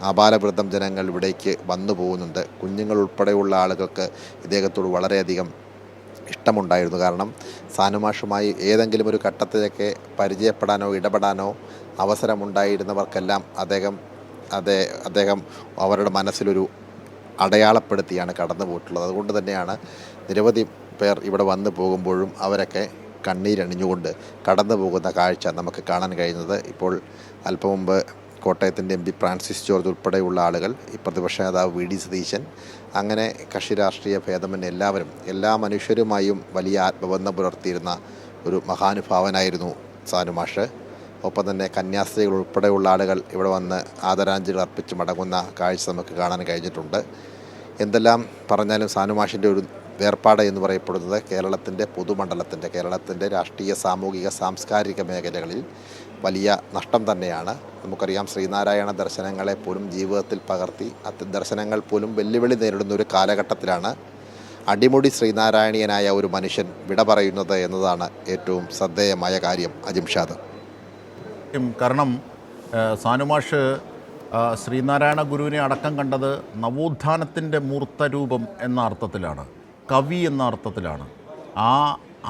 ആബാലവൃദ്ധം ജനങ്ങൾ ഇവിടേക്ക് വന്നു പോകുന്നുണ്ട്. കുഞ്ഞുങ്ങൾ ഉൾപ്പെടെയുള്ള ആളുകൾക്ക് ഇദ്ദേഹത്തോട് വളരെയധികം ഇഷ്ടമുണ്ടായിരുന്നു. കാരണം സാനുമാഷുമായി ഏതെങ്കിലും ഒരു ഘട്ടത്തിലൊക്കെ പരിചയപ്പെടാനോ ഇടപെടാനോ അവസരമുണ്ടായിരുന്നവർക്കെല്ലാം അദ്ദേഹം അവരുടെ മനസ്സിലൊരു അടയാളപ്പെടുത്തിയാണ് കടന്നു പോയിട്ടുള്ളത്. അതുകൊണ്ട് തന്നെയാണ് നിരവധി പേർ ഇവിടെ വന്നു പോകുമ്പോഴും അവരൊക്കെ കണ്ണീരണിഞ്ഞുകൊണ്ട് കടന്നു പോകുന്ന കാഴ്ച നമുക്ക് കാണാൻ കഴിയുന്നത്. ഇപ്പോൾ അല്പം മുമ്പ് കോട്ടയത്തിൻ്റെ MP ഫ്രാൻസിസ് ജോർജ് ഉൾപ്പെടെയുള്ള ആളുകൾ, ഈ പ്രതിപക്ഷ നേതാവ് VD സതീശൻ, അങ്ങനെ കക്ഷി രാഷ്ട്രീയ ഭേദമന്യേ എല്ലാവരും എല്ലാ മനുഷ്യരുമായും വലിയ ആത്മബന്ധം പുലർത്തിയിരുന്ന ഒരു മഹാനുഭാവനായിരുന്നു സാനുമാഷ്. ഒപ്പം തന്നെ കന്യാസ്ത്രീകൾ ഉൾപ്പെടെയുള്ള ആളുകൾ ഇവിടെ വന്ന് ആദരാഞ്ജലികൾ അർപ്പിച്ച് മടങ്ങുന്ന കാഴ്ച നമുക്ക് കാണാൻ കഴിഞ്ഞിട്ടുണ്ട്. എന്തെല്ലാം പറഞ്ഞാലും സാനുമാഷിൻ്റെ ഒരു വേർപാട് എന്ന് പറയപ്പെടുന്നത് കേരളത്തിൻ്റെ പൊതുമണ്ഡലത്തിൻ്റെ, കേരളത്തിൻ്റെ രാഷ്ട്രീയ, സാമൂഹിക, സാംസ്കാരിക മേഖലകളിൽ വലിയ നഷ്ടം തന്നെയാണ്. നമുക്കറിയാം, ശ്രീനാരായണ ദർശനങ്ങളെ പോലും ജീവിതത്തിൽ പകർത്തി ദർശനങ്ങൾ പോലും വെല്ലുവിളി നേരിടുന്ന ഒരു കാലഘട്ടത്തിലാണ് അടിമുടി ശ്രീനാരായണീയനായ ഒരു മനുഷ്യൻ വിട പറയുന്നത് എന്നതാണ് ഏറ്റവും ശ്രദ്ധേയമായ കാര്യം. അജിംഷാദ്. കാരണം സാനുമാഷ് ശ്രീനാരായണ ഗുരുവിനെ അടക്കം കണ്ടത് നവോത്ഥാനത്തിൻ്റെ മൂർത്തരൂപം എന്ന അർത്ഥത്തിലാണ്, കവി എന്ന അർത്ഥത്തിലാണ്.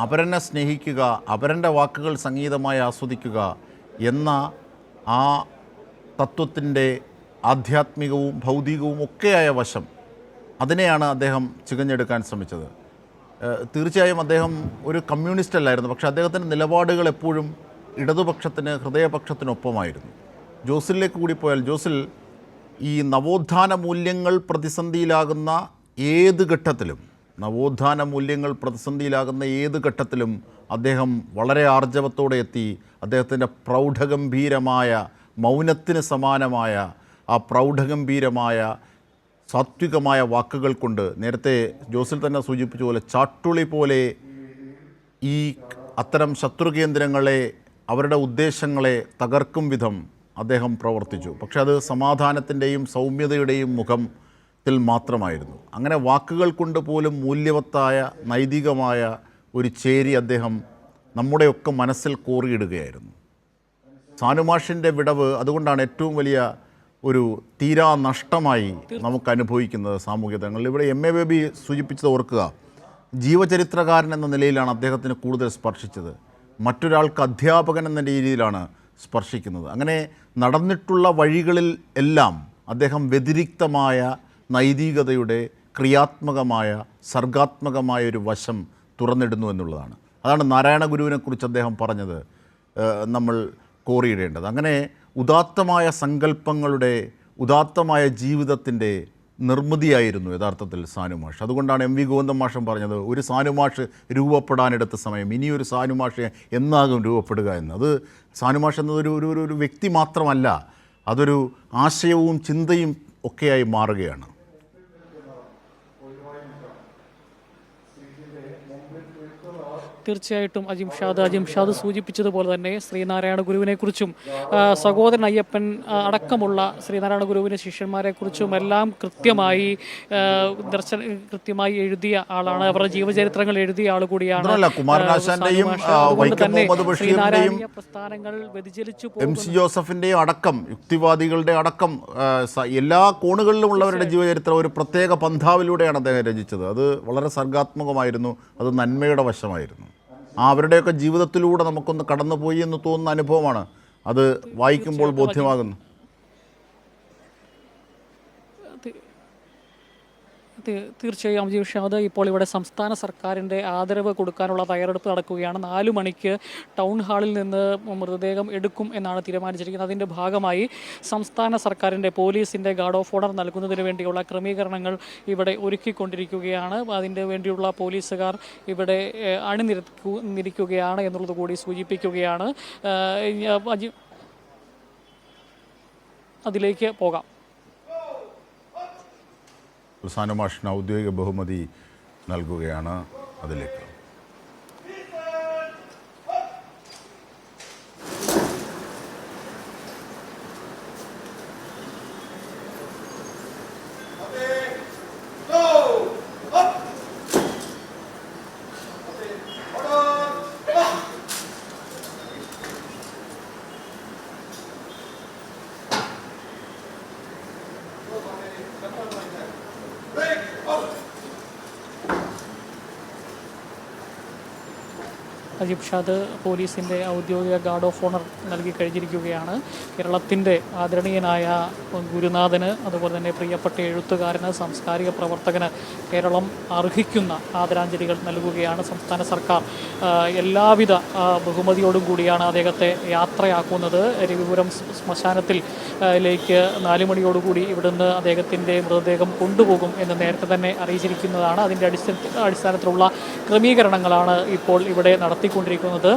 അപരനെ സ്നേഹിക്കുക, അപരൻ്റെ വാക്കുകൾ സംഗീതമായി ആസ്വദിക്കുക എന്ന ആ തത്വത്തിൻ്റെ ആധ്യാത്മികവും ഭൗതികവും ഒക്കെയായ വശം, അതിനെയാണ് അദ്ദേഹം ചികഞ്ഞെടുക്കാൻ ശ്രമിച്ചത്. തീർച്ചയായും അദ്ദേഹം ഒരു കമ്മ്യൂണിസ്റ്റ് അല്ലായിരുന്നു, പക്ഷേ അദ്ദേഹത്തിൻ്റെ നിലപാടുകൾ എപ്പോഴും ഇടതുപക്ഷത്തിന്, ഹൃദയപക്ഷത്തിനൊപ്പമായിരുന്നു. ജോസിലേക്ക് കൂടി പോയാൽ, ജോസിൽ ഈ നവോത്ഥാന മൂല്യങ്ങൾ പ്രതിസന്ധിയിലാകുന്ന ഏത് ഘട്ടത്തിലും, അദ്ദേഹം വളരെ ആർജവത്തോടെ എത്തി അദ്ദേഹത്തിൻ്റെ പ്രൗഢഗംഭീരമായ, മൗനത്തിന് സമാനമായ ആ പ്രൗഢഗംഭീരമായ സാത്വികമായ വാക്കുകൾ കൊണ്ട്, നേരത്തെ ജോസിൽ തന്നെ സൂചിപ്പിച്ച പോലെ ചാട്ടുളി പോലെ ഈ അത്തരം ശത്രുകേന്ദ്രങ്ങളെ, അവരുടെ ഉദ്ദേശങ്ങളെ തകർക്കും വിധം അദ്ദേഹം പ്രവർത്തിച്ചു. പക്ഷെ അത് സമാധാനത്തിൻ്റെയും സൗമ്യതയുടെയും മുഖത്തിൽ മാത്രമായിരുന്നു. അങ്ങനെ വാക്കുകൾ കൊണ്ട് പോലും മൂല്യവത്തായ, നൈതികമായ ഒരു ചേരി അദ്ദേഹം നമ്മുടെയൊക്കെ മനസ്സിൽ കോറിയിടുകയായിരുന്നു. സാനുമാഷിൻ്റെ വിടവ് അതുകൊണ്ടാണ് ഏറ്റവും വലിയ ഒരു തീരാ നഷ്ടമായി നമുക്ക് അനുഭവിക്കുന്നത് സാമൂഹിക തലങ്ങളിൽ. ഇവിടെ MA ബേബി സൂചിപ്പിച്ചത് ഓർക്കുക, ജീവചരിത്രകാരൻ എന്ന നിലയിലാണ് അദ്ദേഹത്തിന് കൂടുതൽ സ്പർശിച്ചത്, മറ്റൊരാൾക്ക് അധ്യാപകൻ എന്ന രീതിയിലാണ് സ്പർശിക്കുന്നത്. അങ്ങനെ നടന്നിട്ടുള്ള വഴികളിൽ എല്ലാം അദ്ദേഹം വ്യതിരിക്തമായ നൈതികതയുടെ, ക്രിയാത്മകമായ, സർഗാത്മകമായ ഒരു വശം തുറന്നിടുന്നു എന്നുള്ളതാണ്. അതാണ് നാരായണ ഗുരുവിനെക്കുറിച്ച് അദ്ദേഹം പറഞ്ഞത് നമ്മൾ കോറിയിടേണ്ടത്. അങ്ങനെ ഉദാത്തമായ സങ്കല്പങ്ങളുടെ, ഉദാത്തമായ ജീവിതത്തിൻ്റെ നിർമ്മിതിയായിരുന്നു യഥാർത്ഥത്തിൽ സാനുമാഷ്. അതുകൊണ്ടാണ് MV ഗോവിന്ദൻ മാഷൻ പറഞ്ഞത്, ഒരു സാനുമാഷ് രൂപപ്പെടാനെടുത്ത സമയം ഇനിയൊരു സാനുമാഷ് എന്നാകും രൂപപ്പെടുക എന്ന്. അത് സാനുമാഷ് എന്നതൊരു ഒരു വ്യക്തി മാത്രമല്ല, അതൊരു ആശയവും ചിന്തയും ഒക്കെയായി മാറുകയാണ്. തീർച്ചയായിട്ടും അജിംഷാദ് സൂചിപ്പിച്ചതുപോലെ തന്നെ ശ്രീനാരായണ ഗുരുവിനെക്കുറിച്ചും സഹോദരൻ അയ്യപ്പൻ അടക്കമുള്ള ശ്രീനാരായണ ഗുരുവിൻ്റെ ശിഷ്യന്മാരെക്കുറിച്ചും എല്ലാം കൃത്യമായി എഴുതിയ ആളാണ്. അവരുടെ ജീവചരിത്രങ്ങൾ എഴുതിയ ആൾ കൂടിയാണ്. ശ്രീനാരായണീയ പ്രസ്ഥാനങ്ങൾ വ്യതിചലിച്ചു MC ജോസഫിൻ്റെയും അടക്കം, യുക്തിവാദികളുടെ അടക്കം എല്ലാ കോണുകളിലുമുള്ളവരുടെ ജീവചരിത്രം ഒരു പ്രത്യേക പന്ഥാവിലൂടെയാണ് അദ്ദേഹം രചിച്ചത്. അത് വളരെ സർഗാത്മകമായിരുന്നു, അത് നന്മയുടെ വശമായിരുന്നു. അവരുടെയൊക്കെ ജീവിതത്തിലൂടെ നമുക്കൊന്ന് കടന്നുപോയി എന്ന് തോന്നുന്ന അനുഭവമാണ് അത് വായിക്കുമ്പോൾ ബോധ്യമാകുന്നു. തീർച്ചയായും അജിംഷാദ്, ഇപ്പോൾ ഇവിടെ സംസ്ഥാന സർക്കാരിൻ്റെ ആദരവ് കൊടുക്കാനുള്ള തയ്യാറെടുപ്പ് നടക്കുകയാണ്. 4 മണിക്ക് ടൗൺ ഹാളിൽ നിന്ന് മൃതദേഹം എടുക്കും എന്നാണ് തീരുമാനിച്ചിരിക്കുന്നത്. അതിൻ്റെ ഭാഗമായി സംസ്ഥാന സർക്കാരിൻ്റെ പോലീസിൻ്റെ ഗാർഡ് ഓഫ് ഓണർ നൽകുന്നതിന് വേണ്ടിയുള്ള ക്രമീകരണങ്ങൾ ഇവിടെ ഒരുക്കിക്കൊണ്ടിരിക്കുകയാണ്. അതിൻ്റെ വേണ്ടിയുള്ള പോലീസുകാർ ഇവിടെ അണിനിരക്കുകയാണ് എന്നുള്ളത് കൂടി സൂചിപ്പിക്കുകയാണ്. അതിലേക്ക് പോകാം. സാനുമാഷിന് ഔദ്യോഗിക ബഹുമതി നൽകുകയാണ്. അതിലേക്ക് അജിബ് ഷാദ് പോലീസിൻ്റെ ഔദ്യോഗിക ഗാർഡ് ഓഫ് ഓണർ നൽകി കഴിഞ്ഞിരിക്കുകയാണ്. കേരളത്തിൻ്റെ ആദരണീയനായ ഗുരുനാഥന്, അതുപോലെ തന്നെ പ്രിയപ്പെട്ട എഴുത്തുകാരന്, സാംസ്കാരിക പ്രവർത്തകന് കേരളം അർഹിക്കുന്ന ആദരാഞ്ജലികൾ നൽകുകയാണ്. സംസ്ഥാന സർക്കാർ എല്ലാവിധ ബഹുമതിയോടും കൂടിയാണ് അദ്ദേഹത്തെ യാത്രയാക്കുന്നത്. രവിപുരം ശ്മശാനത്തിലേക്ക് 4 മണിയോടുകൂടി ഇവിടുന്ന് അദ്ദേഹത്തിൻ്റെ മൃതദേഹം കൊണ്ടുപോകും എന്ന് നേരത്തെ തന്നെ അറിയിച്ചിരിക്കുന്നതാണ്. അതിൻ്റെ അടിസ്ഥാനത്തിലുള്ള ക്രമീകരണങ്ങളാണ് ഇപ്പോൾ ഇവിടെ നടത്തിക്കൊണ്ടിരിക്കുന്നത്.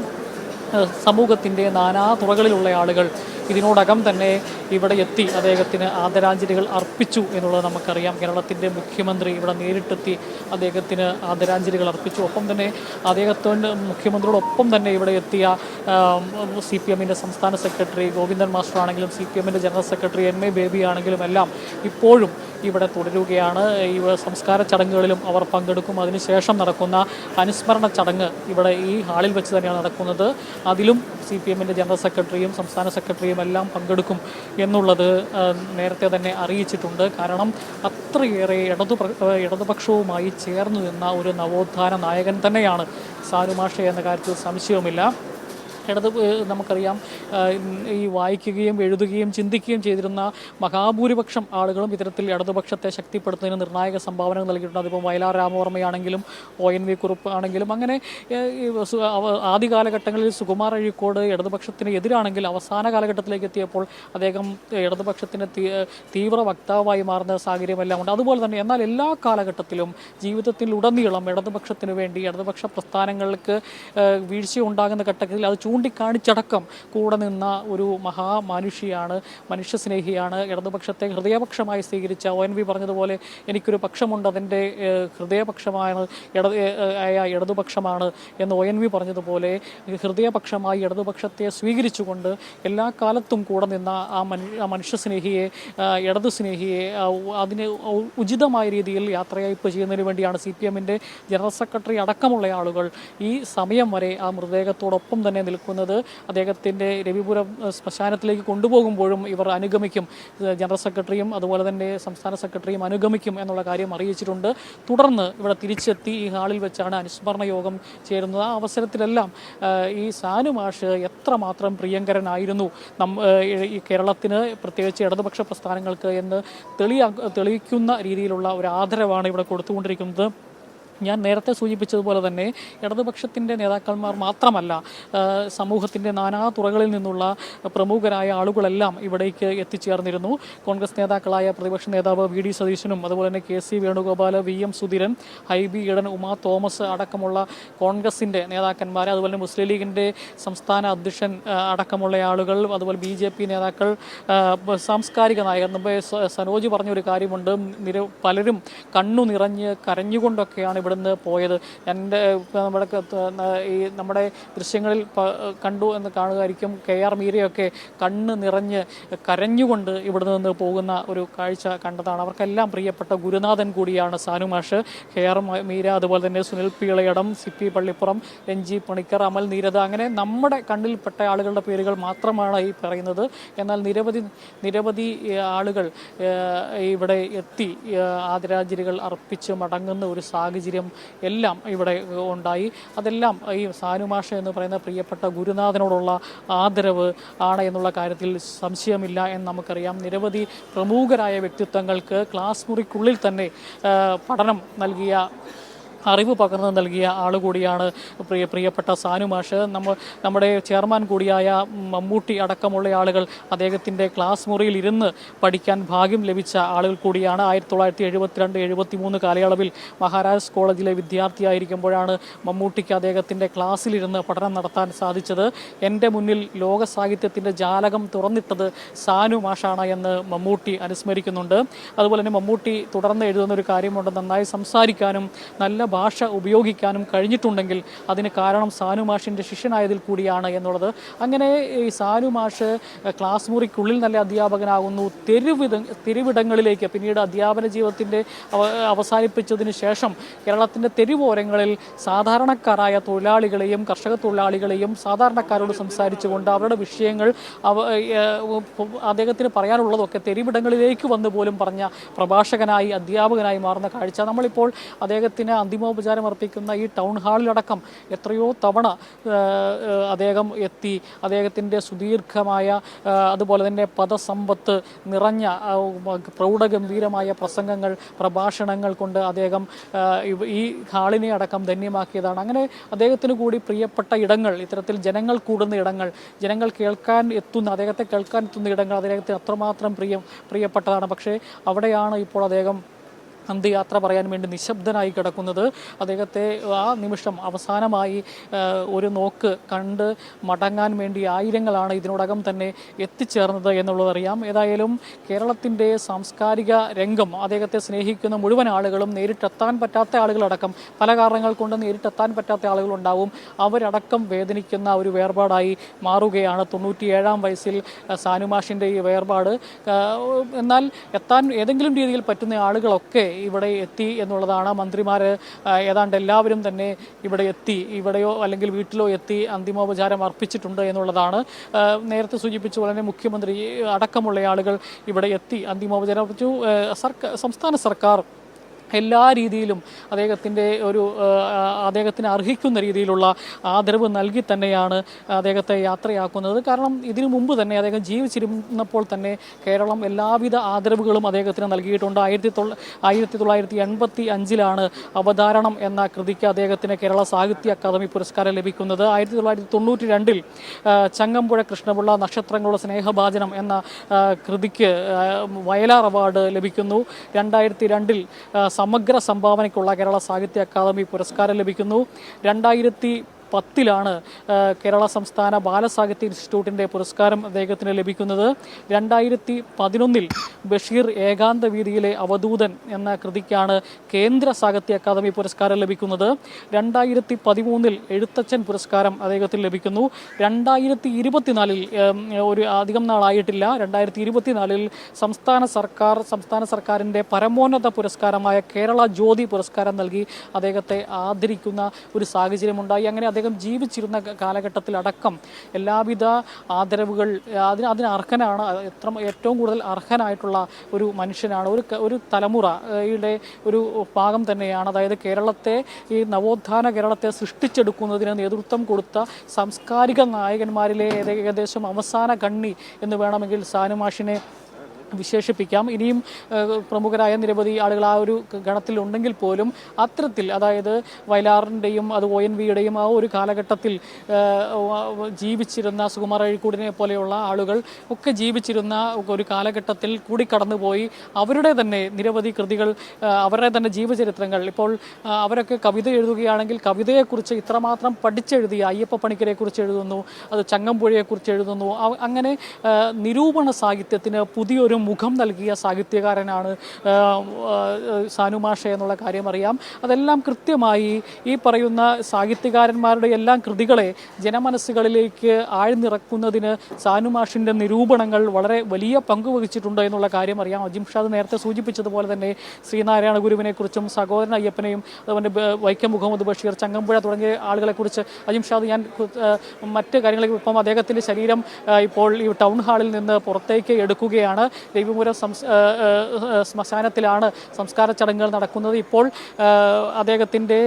സമൂഹത്തിൻ്റെ നാനാ തുറകളിലുള്ള ആളുകൾ ഇതിനോടകം തന്നെ ഇവിടെ എത്തി അദ്ദേഹത്തിന് ആദരാഞ്ജലികൾ അർപ്പിച്ചു എന്നുള്ളത് നമുക്കറിയാം. കേരളത്തിൻ്റെ മുഖ്യമന്ത്രി ഇവിടെ നേരിട്ടെത്തി അദ്ദേഹത്തിന് ആദരാഞ്ജലികൾ അർപ്പിച്ചു. ഒപ്പം തന്നെ അദ്ദേഹത്തിൻ്റെ മുഖ്യമന്ത്രിയോടൊപ്പം തന്നെ ഇവിടെ എത്തിയ CPM-ൻ്റെ സംസ്ഥാന സെക്രട്ടറി ഗോവിന്ദൻ മാസ്റ്റർ ആണെങ്കിലും CPM-ൻ്റെ ജനറൽ സെക്രട്ടറി MA ബേബി ആണെങ്കിലും എല്ലാം ഇപ്പോഴും ഇവിടെ തുടരുകയാണ്. ഈ സംസ്കാര ചടങ്ങുകളിലും അവർ പങ്കെടുക്കും. അതിനുശേഷം നടക്കുന്ന അനുസ്മരണ ചടങ്ങ് ഇവിടെ ഈ ഹാളിൽ വെച്ച് തന്നെയാണ് നടക്കുന്നത്. അതിലും CPM-ൻ്റെ ജനറൽ സെക്രട്ടറിയും സംസ്ഥാന സെക്രട്ടറിയും എല്ലാം പങ്കെടുക്കും എന്നുള്ളത് നേരത്തെ തന്നെ അറിയിച്ചിട്ടുണ്ട്. കാരണം അത്രയേറെ ഇടതുപക്ഷവുമായി ചേർന്ന് നിന്ന ഒരു നവോത്ഥാന നായകൻ തന്നെയാണ് സാനുമാഷ എന്ന കാര്യത്തിൽ സംശയവുമില്ല. നമുക്കറിയാം, ഈ വായിക്കുകയും എഴുതുകയും ചിന്തിക്കുകയും ചെയ്തിരുന്ന മഹാഭൂരിപക്ഷം ആളുകളും ഇത്തരത്തിൽ ഇടതുപക്ഷത്തെ ശക്തിപ്പെടുത്തുന്നതിന് നിർണായക സംഭാവനകൾ നൽകിയിട്ടുണ്ട്. അതിപ്പോൾ വയലാർ രാമവർമ്മയാണെങ്കിലും ONV കുറുപ്പ് ആണെങ്കിലും അങ്ങനെ ആദ്യ കാലഘട്ടങ്ങളിൽ സുകുമാർ അഴീക്കോട് ഇടതുപക്ഷത്തിന് എതിരാണെങ്കിൽ അവസാന കാലഘട്ടത്തിലേക്ക് എത്തിയപ്പോൾ അദ്ദേഹം ഇടതുപക്ഷത്തിന് തീവ്ര വക്താവായി മാറുന്ന സാഹചര്യമെല്ലാം ഉണ്ട്. അതുപോലെ തന്നെ എന്നാൽ എല്ലാ കാലഘട്ടത്തിലും ജീവിതത്തിലുടനീളം ഇടതുപക്ഷത്തിന് വേണ്ടി ഇടതുപക്ഷ പ്രസ്ഥാനങ്ങൾക്ക് വീഴ്ചയുണ്ടാകുന്ന ഘട്ടത്തിൽ അത് ചൂണ്ടിക്കാണിച്ചടക്കം കൂടെ നിന്ന ഒരു മഹാമാനുഷിയാണ്, മനുഷ്യസ്നേഹിയാണ്. ഇടതുപക്ഷത്തെ ഹൃദയപക്ഷമായി സ്വീകരിച്ച ONV പറഞ്ഞതുപോലെ എനിക്കൊരു പക്ഷമുണ്ട്, അതിൻ്റെ ഹൃദയപക്ഷമാണ് ഇടതുപക്ഷമാണ് എന്ന് ONV പറഞ്ഞതുപോലെ ഹൃദയപക്ഷമായി ഇടതുപക്ഷത്തെ സ്വീകരിച്ചുകൊണ്ട് എല്ലാ കാലത്തും കൂടെ നിന്ന ആ മനുഷ്യസ്നേഹിയെ, ഇടതു സ്നേഹിയെ അതിന് ഉചിതമായ രീതിയിൽ യാത്രയയപ്പ് ചെയ്യുന്നതിന് വേണ്ടിയാണ് CPM-ൻ്റെ ജനറൽ സെക്രട്ടറി അടക്കമുള്ള ആളുകൾ ഈ സമയം വരെ ആ മൃതദേഹത്തോടൊപ്പം തന്നെ നിൽക്കുന്നത്. അദ്ദേഹത്തിൻ്റെ രവിപുരം ശ്മശാനത്തിലേക്ക് കൊണ്ടുപോകുമ്പോഴും ഇവർ അനുഗമിക്കും. ജനറൽ സെക്രട്ടറിയും അതുപോലെ തന്നെ സംസ്ഥാന സെക്രട്ടറിയും അനുഗമിക്കും എന്നുള്ള കാര്യം അറിയിച്ചിട്ടുണ്ട്. തുടർന്ന് ഇവിടെ തിരിച്ചെത്തി ഈ ഹാളിൽ വെച്ചാണ് അനുസ്മരണ യോഗം ചേരുന്നത്. ആ അവസരത്തിലെല്ലാം ഈ സാനുമാഷ് എത്രമാത്രം പ്രിയങ്കരനായിരുന്നു ഈ കേരളത്തിന്, പ്രത്യേകിച്ച് ഇടതുപക്ഷ പ്രസ്ഥാനങ്ങൾക്ക് എന്ന് തെളിയിക്കുന്ന രീതിയിലുള്ള ഒരു ആദരവാണ് ഇവിടെ കൊടുത്തുകൊണ്ടിരിക്കുന്നത്. ഞാൻ നേരത്തെ സൂചിപ്പിച്ചതുപോലെ തന്നെ ഇടതുപക്ഷത്തിൻ്റെ നേതാക്കന്മാർ മാത്രമല്ല, സമൂഹത്തിൻ്റെ നാനാ തുറകളിൽ നിന്നുള്ള പ്രമുഖരായ ആളുകളെല്ലാം ഇവിടേക്ക് എത്തിച്ചേർന്നിരുന്നു. കോൺഗ്രസ് നേതാക്കളായ പ്രതിപക്ഷ നേതാവ് VD സതീശനും അതുപോലെ തന്നെ KC Venugopal, VM Sudheeran, Hibi Eden, Uma Thomas അടക്കമുള്ള കോൺഗ്രസിൻ്റെ നേതാക്കന്മാർ, അതുപോലെ മുസ്ലിം ലീഗിൻ്റെ സംസ്ഥാന അധ്യക്ഷൻ അടക്കമുള്ള ആളുകൾ, അതുപോലെ BJP നേതാക്കൾ, സാംസ്കാരിക നായകർ. മുമ്പേ സനോജ് പറഞ്ഞൊരു കാര്യമുണ്ട്, പലരും കണ്ണു നിറഞ്ഞ് കരഞ്ഞുകൊണ്ടൊക്കെയാണ് ഇവിടുന്ന് പോയത്. നമ്മുടെ ദൃശ്യങ്ങളിൽ കണ്ടു എന്ന് കാണുമായിരിക്കും. KR മീരയൊക്കെ കണ്ണ് നിറഞ്ഞ് കരഞ്ഞുകൊണ്ട് ഇവിടെ നിന്ന് പോകുന്ന ഒരു കാഴ്ച കണ്ടതാണ്. അവർക്കെല്ലാം പ്രിയപ്പെട്ട ഗുരുനാഥൻ കൂടിയാണ് സാനുമാഷ്. KR മീര, അതുപോലെ തന്നെ സുനിൽ പീളയടം, CP പള്ളിപ്പുറം, NG പണിക്കർ, അമൽ നീരദ, അങ്ങനെ നമ്മുടെ കണ്ണിൽപ്പെട്ട ആളുകളുടെ പേരുകൾ മാത്രമാണ് ഈ പറയുന്നത്. എന്നാൽ നിരവധി ആളുകൾ ഇവിടെ എത്തി ആദരാഞ്ജലികൾ അർപ്പിച്ച് മടങ്ങുന്ന ഒരു സാഹചര്യം എല്ലാം ഇവിടെ ഉണ്ടായി. അതെല്ലാം ഈ സാനുമാഷ എന്ന് പറയുന്ന പ്രിയപ്പെട്ട ഗുരുനാഥനോടുള്ള ആദരവ് ആണ് എന്നുള്ള കാര്യത്തിൽ സംശയമില്ല എന്ന് നമുക്കറിയാം. നിരവധി പ്രമുഖരായ വ്യക്തിത്വങ്ങൾക്ക് ക്ലാസ് മുറിക്കുള്ളിൽ തന്നെ പഠനം നൽകിയ, അറിവ് പകർന്നു നൽകിയ ആളുകൂടിയാണ് പ്രിയപ്പെട്ട സാനുമാഷ്. നമ്മുടെ ചെയർമാൻ കൂടിയായ മമ്മൂട്ടി അടക്കമുള്ള ആളുകൾ അദ്ദേഹത്തിൻ്റെ ക്ലാസ് മുറിയിൽ ഇരുന്ന് പഠിക്കാൻ ഭാഗ്യം ലഭിച്ച ആളുകൾ കൂടിയാണ്. 1972-73 കാലയളവിൽ മഹാരാജാസ് കോളേജിലെ വിദ്യാർത്ഥിയായിരിക്കുമ്പോഴാണ് മമ്മൂട്ടിക്ക് അദ്ദേഹത്തിൻ്റെ ക്ലാസ്സിലിരുന്ന് പഠനം നടത്താൻ സാധിച്ചത്. എൻ്റെ മുന്നിൽ ലോക സാഹിത്യത്തിൻ്റെ ജാലകം തുറന്നിട്ടത് സാനുമാഷാണ് എന്ന് മമ്മൂട്ടി അനുസ്മരിക്കുന്നുണ്ട്. അതുപോലെ തന്നെ മമ്മൂട്ടി തുടർന്ന് എഴുതുന്ന ഒരു കാര്യമുണ്ട്, നന്നായി സംസാരിക്കാനും നല്ല ഭാഷ ഉപയോഗിക്കാനും കഴിഞ്ഞിട്ടുണ്ടെങ്കിൽ അതിന് കാരണം സാനുമാഷിൻ്റെ ശിഷ്യനായതിൽ കൂടിയാണ് എന്നുള്ളത്. അങ്ങനെ ഈ സാനുമാഷ് ക്ലാസ് മുറിക്കുള്ളിൽ നല്ല അധ്യാപകനാകുന്നു. തെരുവിടങ്ങളിലേക്ക് പിന്നീട് അധ്യാപന ജീവിതത്തിൻ്റെ അവസാനിപ്പിച്ചതിന് ശേഷം കേരളത്തിൻ്റെ തെരുവോരങ്ങളിൽ സാധാരണക്കാരായ തൊഴിലാളികളെയും കർഷക തൊഴിലാളികളെയും സാധാരണക്കാരോട് സംസാരിച്ചുകൊണ്ട് അവരുടെ വിഷയങ്ങൾ അദ്ദേഹത്തിന് പറയാനുള്ളതൊക്കെ തെരുവിടങ്ങളിലേക്ക് വന്ന് പോലും പറഞ്ഞ പ്രഭാഷകനായി, അധ്യാപകനായി മാറുന്ന കാഴ്ച നമ്മളിപ്പോൾ അദ്ദേഹത്തിന് അന്തിമ അന്തിമോപചാരം അർപ്പിക്കുന്ന ഈ ടൗൺ ഹാളിലടക്കം എത്രയോ തവണ അദ്ദേഹം എത്തി. അദ്ദേഹത്തിൻ്റെ സുദീർഘമായ അതുപോലെ തന്നെ പദസമ്പത്ത് നിറഞ്ഞ പ്രൗഢഗംഭീരമായ പ്രസംഗങ്ങൾ, പ്രഭാഷണങ്ങൾ കൊണ്ട് അദ്ദേഹം ഈ ഹാളിനെ അടക്കം ധന്യമാക്കിയതാണ്. അങ്ങനെ അദ്ദേഹത്തിന് കൂടി പ്രിയപ്പെട്ട ഇടങ്ങൾ, ഇത്തരത്തിൽ ജനങ്ങൾ കൂടുന്ന ഇടങ്ങൾ, ജനങ്ങൾ അദ്ദേഹത്തെ കേൾക്കാൻ എത്തുന്ന ഇടങ്ങൾ അദ്ദേഹത്തിന് അത്രമാത്രം പ്രിയപ്പെട്ടതാണ്. പക്ഷേ അവിടെയാണ് ഇപ്പോൾ അദ്ദേഹം അന്ത്യയാത്ര പറയാൻ വേണ്ടി നിശബ്ദനായി കിടക്കുന്നത്. അദ്ദേഹത്തെ ആ നിമിഷം അവസാനമായി ഒരു നോക്ക് കണ്ട് മടങ്ങാൻ വേണ്ടി ആയിരങ്ങളാണ് ഇതിനോടകം തന്നെ എത്തിച്ചേർന്നത് എന്നുള്ളതറിയാം. ഏതായാലും കേരളത്തിൻ്റെ സാംസ്കാരിക രംഗം, അദ്ദേഹത്തെ സ്നേഹിക്കുന്ന മുഴുവൻ ആളുകളും, നേരിട്ടെത്താൻ പറ്റാത്ത ആളുകളടക്കം, പല കാരണങ്ങൾ കൊണ്ട് നേരിട്ടെത്താൻ പറ്റാത്ത ആളുകളുണ്ടാവും, അവരടക്കം വേദനിക്കുന്ന ഒരു വേർപാടായി മാറുകയാണ് 97-ാം വയസ്സിൽ സാനുമാഷിൻ്റെ ഈ വേർപാട്. എന്നാൽ എത്താൻ ഏതെങ്കിലും രീതിയിൽ പറ്റുന്ന ആളുകളൊക്കെ ഇവിടെ എത്തി എന്നുള്ളതാണ്. മന്ത്രിമാർ ഏതാണ്ട് എല്ലാവരും തന്നെ ഇവിടെ എത്തി, ഇവിടെയോ അല്ലെങ്കിൽ വീട്ടിലോ എത്തി അന്തിമോപചാരം അർപ്പിച്ചിട്ടുണ്ട് എന്നുള്ളതാണ്. നേരത്തെ സൂചിപ്പിച്ചു പോലെ തന്നെ മുഖ്യമന്ത്രി അടക്കമുള്ള ആളുകൾ ഇവിടെ എത്തി അന്തിമോപചാരം അർപ്പിച്ചു. സംസ്ഥാന സർക്കാർ എല്ലാ രീതിയിലും അദ്ദേഹത്തിന് അർഹിക്കുന്ന രീതിയിലുള്ള ആദരവ് നൽകി തന്നെയാണ് അദ്ദേഹത്തെ യാത്രയാക്കുന്നത്. കാരണം ഇതിനു മുമ്പ് തന്നെ അദ്ദേഹം ജീവിച്ചിരുന്നപ്പോൾ തന്നെ കേരളം എല്ലാവിധ ആദരവുകളും അദ്ദേഹത്തിന് നൽകിയിട്ടുണ്ട്. 1985 അവതാരണം എന്ന കൃതിക്ക് അദ്ദേഹത്തിന് കേരള സാഹിത്യ അക്കാദമി പുരസ്കാരം ലഭിക്കുന്നത്. 1992 ചങ്ങമ്പുഴ കൃഷ്ണപിള്ള നക്ഷത്രങ്ങളുടെ സ്നേഹഭാജനം എന്ന കൃതിക്ക് വയലാർ അവാർഡ് ലഭിക്കുന്നു. 2002 സമഗ്ര സംഭാവനയ്ക്കുള്ള കേരള സാഹിത്യ അക്കാദമി പുരസ്കാരം ലഭിക്കുന്നു. 2010 കേരള സംസ്ഥാന ബാലസാഹിത്യ ഇൻസ്റ്റിറ്റ്യൂട്ടിൻ്റെ പുരസ്കാരം അദ്ദേഹത്തിന് ലഭിക്കുന്നത്. 2011 ബഷീർ ഏകാന്ത വീതിയിലെ അവധൂതൻ എന്ന കൃതിക്കാണ് കേന്ദ്ര സാഹിത്യ അക്കാദമി പുരസ്കാരം ലഭിക്കുന്നത്. 2013 എഴുത്തച്ഛൻ പുരസ്കാരം അദ്ദേഹത്തിന് ലഭിക്കുന്നു. 2024 ഒരു അധികം നാളായിട്ടില്ല, 2024 സംസ്ഥാന സർക്കാരിൻ്റെ പരമോന്നത പുരസ്കാരമായ കേരള ജ്യോതി പുരസ്കാരം നൽകി അദ്ദേഹത്തെ ആദരിക്കുന്ന ഒരു സാഹചര്യമുണ്ടായി. അങ്ങനെ അദ്ദേഹം ജീവിച്ചിരുന്ന കാലഘട്ടത്തിലടക്കം എല്ലാവിധ ആദരവുകൾ അതിന് അർഹനാണ്. ഏറ്റവും കൂടുതൽ അർഹനായിട്ടുള്ള ഒരു മനുഷ്യനാണ്. ഒരു തലമുറയുടെ ഒരു ഭാഗം തന്നെയാണ്. അതായത് ഈ നവോത്ഥാന കേരളത്തെ സൃഷ്ടിച്ചെടുക്കുന്നതിന് നേതൃത്വം കൊടുത്ത സാംസ്കാരിക നായകന്മാരിലെ ഏകദേശം അവസാന കണ്ണി എന്ന് വേണമെങ്കിൽ സാനുമാഷിനെ വിശേഷിപ്പിക്കാം. ഇനിയും പ്രമുഖരായ നിരവധി ആളുകൾ ആ ഒരു ഗണത്തിലുണ്ടെങ്കിൽ പോലും അത്തരത്തിൽ, അതായത് വയലാറിൻ്റെയും അത് ONV-യുടെയും ആ ഒരു കാലഘട്ടത്തിൽ ജീവിച്ചിരുന്ന സുകുമാർ അഴീക്കോടിനെ പോലെയുള്ള ആളുകൾ ഒക്കെ ജീവിച്ചിരുന്ന ഒരു കാലഘട്ടത്തിൽ കൂടി കടന്നുപോയി അവരുടെ തന്നെ നിരവധി കൃതികൾ, അവരുടെ തന്നെ ജീവചരിത്രങ്ങൾ, ഇപ്പോൾ അവരൊക്കെ കവിത എഴുതുകയാണെങ്കിൽ കവിതയെക്കുറിച്ച് ഇത്രമാത്രം പഠിച്ചെഴുതിയ അയ്യപ്പ പണിക്കരെക്കുറിച്ച് എഴുതുന്നു, അത് ചങ്ങമ്പുഴയെക്കുറിച്ച് എഴുതുന്നു. അങ്ങനെ നിരൂപണ സാഹിത്യത്തിന് പുതിയൊരു മുഖം നൽകിയ സാഹിത്യകാരനാണ് സാനുമാഷ എന്നുള്ള കാര്യം അറിയാം. അതെല്ലാം കൃത്യമായി ഈ പറയുന്ന സാഹിത്യകാരന്മാരുടെ എല്ലാം കൃതികളെ ജനമനസ്സുകളിലേക്ക് ആഴ്ന്നിറക്കുന്നതിന് സാനുമാഷിൻ്റെ നിരൂപണങ്ങൾ വളരെ വലിയ പങ്ക് വഹിച്ചിട്ടുണ്ട് എന്നുള്ള കാര്യം അറിയാം. അജിംഷാദ് നേരത്തെ സൂചിപ്പിച്ചതുപോലെ തന്നെ ശ്രീനാരായണ ഗുരുവിനെക്കുറിച്ചും സഹോദരൻ അയ്യപ്പനെയും അതുപോലെ വൈക്കം മുഹമ്മദ് ബഷീർ, ചങ്ങമ്പുഴ തുടങ്ങിയ ആളുകളെക്കുറിച്ച് അജിംഷാദ് ഞാൻ മറ്റ് കാര്യങ്ങളിൽ ഇപ്പം അദ്ദേഹത്തിൻ്റെ ശരീരം ഇപ്പോൾ ഈ ടൗൺ ഹാളിൽ നിന്ന് പുറത്തേക്ക് എടുക്കുകയാണ്. ദേവിപുരം ശ്മശാനത്തിലാണ് സംസ്കാര ചടങ്ങുകൾ നടക്കുന്നത്. ഇപ്പോൾ അദ്ദേഹത്തിൻ്റെ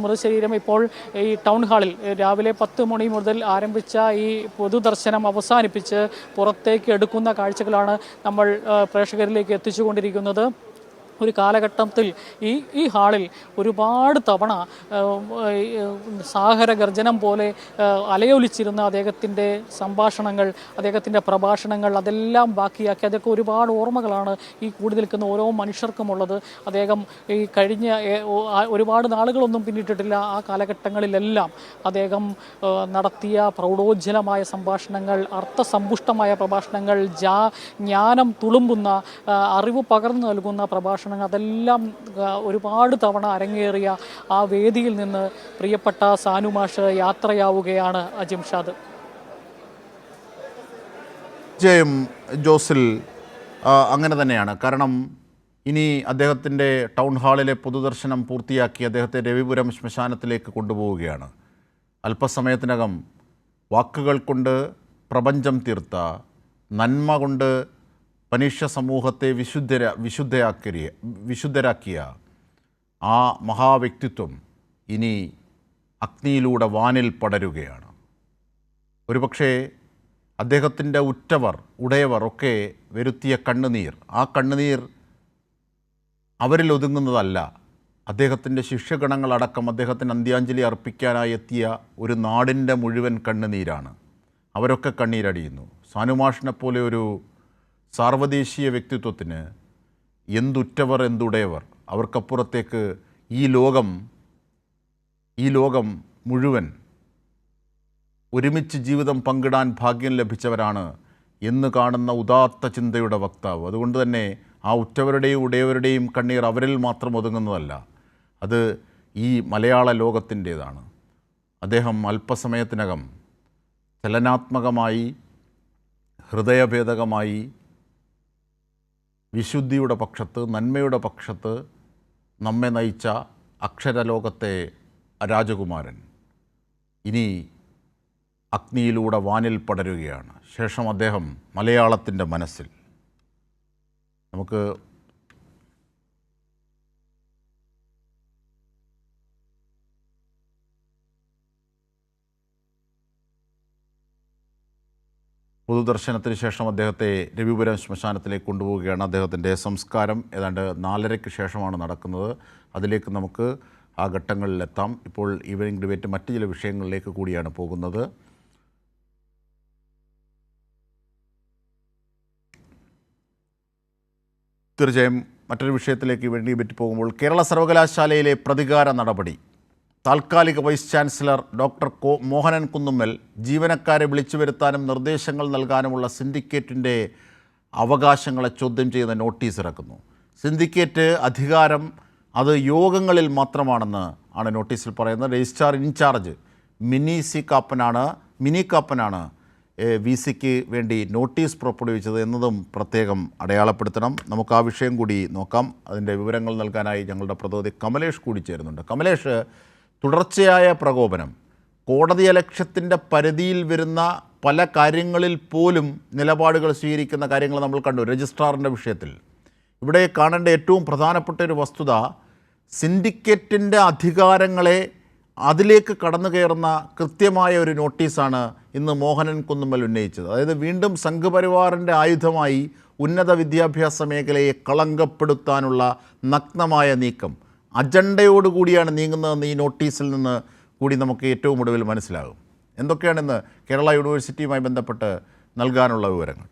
മൃതശരീരം ഇപ്പോൾ ഈ ടൗൺ ഹാളിൽ രാവിലെ 10 മണി മുതൽ ആരംഭിച്ച ഈ പൊതുദർശനം അവസാനിപ്പിച്ച് പുറത്തേക്ക് എടുക്കുന്ന കാഴ്ചകളാണ് നമ്മൾ പ്രേക്ഷകരിലേക്ക് എത്തിച്ചുകൊണ്ടിരിക്കുന്നത്. ഒരു കാലഘട്ടത്തിൽ ഈ ഹാളിൽ ഒരുപാട് തവണ സാഗരഗർജനം പോലെ അലയൊലിച്ചിരുന്ന അദ്ദേഹത്തിൻ്റെ സംഭാഷണങ്ങൾ, അദ്ദേഹത്തിൻ്റെ പ്രഭാഷണങ്ങൾ അതെല്ലാം ബാക്കിയാക്കി അതൊക്കെ ഒരുപാട് ഓർമ്മകളാണ് ഈ കൂടി നിൽക്കുന്ന ഓരോ മനുഷ്യർക്കുമുള്ളത്. അദ്ദേഹം ഈ കഴിഞ്ഞ ഒരുപാട് നാളുകളൊന്നും പിന്നിട്ടിട്ടില്ല, ആ കാലഘട്ടങ്ങളിലെല്ലാം അദ്ദേഹം നടത്തിയ പ്രൗഢോജ്വലമായ സംഭാഷണങ്ങൾ, അർത്ഥസമ്പുഷ്ടമായ പ്രഭാഷണങ്ങൾ, ജ്ഞാനം തുളുമ്പുന്ന, അറിവ് പകർന്നു നൽകുന്ന പ്രഭാഷണങ്ങൾ, അതെല്ലാം ഒരുപാട് തവണ അരങ്ങേറിയ ആ വേദിയിൽ നിന്ന് പ്രിയപ്പെട്ട സാനുമാഷ് യാത്രയാവുകയാണ്. അജിംഷാദ്. ജയം ജോസിൽ അങ്ങനെ തന്നെയാണ്. കാരണം ഇനി അദ്ദേഹത്തിൻ്റെ ടൗൺ ഹാളിലെ പൊതുദർശനം പൂർത്തിയാക്കി അദ്ദേഹത്തെ രവിപുരം ശ്മശാനത്തിലേക്ക് കൊണ്ടുപോവുകയാണ്. അല്പസമയത്തിനകം വാക്കുകൾ കൊണ്ട് പ്രപഞ്ചം തീർത്ത, നന്മ കൊണ്ട് മനുഷ്യ സമൂഹത്തെ വിശുദ്ധരാക്കിയ ആ മഹാവ്യക്തിത്വം ഇനി അഗ്നിയിലൂടെ വാനിൽ പടരുകയാണ്. ഒരുപക്ഷേ അദ്ദേഹത്തിൻ്റെ ഉറ്റവർ ഉടയവർ ഒക്കെ വരുത്തിയ കണ്ണുനീർ, ആ കണ്ണുനീർ അവരിൽ ഒതുങ്ങുന്നതല്ല. അദ്ദേഹത്തിൻ്റെ ശിഷ്യഗണങ്ങളടക്കം അദ്ദേഹത്തിന് അന്ത്യാഞ്ജലി അർപ്പിക്കാനായി എത്തിയ ഒരു നാടിൻ്റെ മുഴുവൻ കണ്ണുനീരാണ്. അവരൊക്കെ കണ്ണീരടിയുന്നു. സാനുമാഷിനെപ്പോലെ ഒരു സാർവദേശീയ വ്യക്തിത്വത്തിന് എന്തുറ്റവർ എന്തുടയവർ, അവർക്കപ്പുറത്തേക്ക് ഈ ലോകം മുഴുവൻ ഒരുമിച്ച് ജീവിതം പങ്കിടാൻ ഭാഗ്യം ലഭിച്ചവരാണ് എന്ന് കാണുന്ന ഉദാത്ത ചിന്തയുടെ വക്താവ്. അതുകൊണ്ട് തന്നെ ആ ഉറ്റവരുടെയും ഉടയവരുടെയും കണ്ണീർ അവരിൽ മാത്രം ഒതുങ്ങുന്നതല്ല, അത് ഈ മലയാള ലോകത്തിൻ്റേതാണ്. അദ്ദേഹം അല്പസമയത്തിനകം ചലനാത്മകമായി, ഹൃദയഭേദകമായി, വിശുദ്ധിയുടെ പക്ഷത്ത്, നന്മയുടെ പക്ഷത്ത് നമ്മെ നയിച്ച അക്ഷരലോകത്തെ രാജകുമാരൻ ഇനി അഗ്നിയിലൂടെ വാനിൽ പടരുകയാണ്. ശേഷം അദ്ദേഹം മലയാളത്തിൻ്റെ മനസ്സിൽ. നമുക്ക് പൊതുദർശനത്തിന് ശേഷം അദ്ദേഹത്തെ രവിപുരം ശ്മശാനത്തിലേക്ക് കൊണ്ടുപോവുകയാണ്. അദ്ദേഹത്തിൻ്റെ സംസ്കാരം ഏതാണ്ട് 4:30-ക്ക് ശേഷമാണ് നടക്കുന്നത്. അതിലേക്ക് നമുക്ക് ആ ഘട്ടങ്ങളിലെത്താം. ഇപ്പോൾ ഈവനിംഗ് ഡിബേറ്റ് മറ്റ് ചില വിഷയങ്ങളിലേക്ക് കൂടിയാണ് പോകുന്നത്. തീർച്ചയായും മറ്റൊരു വിഷയത്തിലേക്ക് ഈവനിംഗ് ഡിബേറ്റ് പോകുമ്പോൾ കേരള സർവകലാശാലയിലെ പ്രതികാര നടപടി. താൽക്കാലിക vice chancellor doctor Mohanan Kunnummal ജീവനക്കാരെ വിളിച്ചു വരുത്താനും നിർദ്ദേശങ്ങൾ നൽകാനുമുള്ള സിൻഡിക്കേറ്റിൻ്റെ അവകാശങ്ങളെ ചോദ്യം ചെയ്യുന്ന നോട്ടീസ് ഇറക്കുന്നു. സിൻഡിക്കേറ്റ് അധികാരം അത് യോഗങ്ങളിൽ മാത്രമാണെന്ന് ആണ് നോട്ടീസിൽ പറയുന്നത്. രജിസ്ട്രാർ ഇൻചാർജ് മിനി കാപ്പനാണ് വി സിക്ക് വേണ്ടി നോട്ടീസ് പുറപ്പെടുവിച്ചത് എന്നതും പ്രത്യേകം അടയാളപ്പെടുത്തണം. നമുക്ക് ആ വിഷയം കൂടി നോക്കാം. അതിൻ്റെ വിവരങ്ങൾ നൽകാനായി ഞങ്ങളുടെ പ്രതിനിധി കമലേഷ് കൂടി ചേരുന്നുണ്ട്. കമലേഷ്, തുടർച്ചയായ പ്രകോപനം, കോടതി അലക്ഷ്യത്തിൻ്റെ പരിധിയിൽ വരുന്ന പല കാര്യങ്ങളിൽ പോലും നിലപാടുകൾ സ്വീകരിക്കുന്ന കാര്യങ്ങൾ നമ്മൾ കണ്ടു. രജിസ്ട്രാറിൻ്റെ വിഷയത്തിൽ ഇവിടെ കാണേണ്ട ഏറ്റവും പ്രധാനപ്പെട്ട ഒരു വസ്തുത, സിൻഡിക്കേറ്റിൻ്റെ അധികാരങ്ങളെ അതിലേക്ക് കടന്നു കയറുന്ന കൃത്യമായ ഒരു നോട്ടീസാണ് ഇന്ന് മോഹനൻ കുന്നുമ്മൽ ഉന്നയിച്ചത്. അതായത് വീണ്ടും സംഘപരിവാറിൻ്റെ ആയുധമായി ഉന്നത വിദ്യാഭ്യാസ മേഖലയെ കളങ്കപ്പെടുത്താനുള്ള നഗ്നമായ നീക്കം, അജണ്ടയോടുകൂടിയാണ് നീങ്ങുന്നതെന്ന് ഈ നോട്ടീസിൽ നിന്ന് കൂടി നമുക്ക് ഏറ്റവും ഒടുവിൽ മനസ്സിലാകും. എന്തൊക്കെയാണെന്ന് കേരള യൂണിവേഴ്സിറ്റിയുമായി ബന്ധപ്പെട്ട് നൽകാനുള്ള വിവരങ്ങൾ?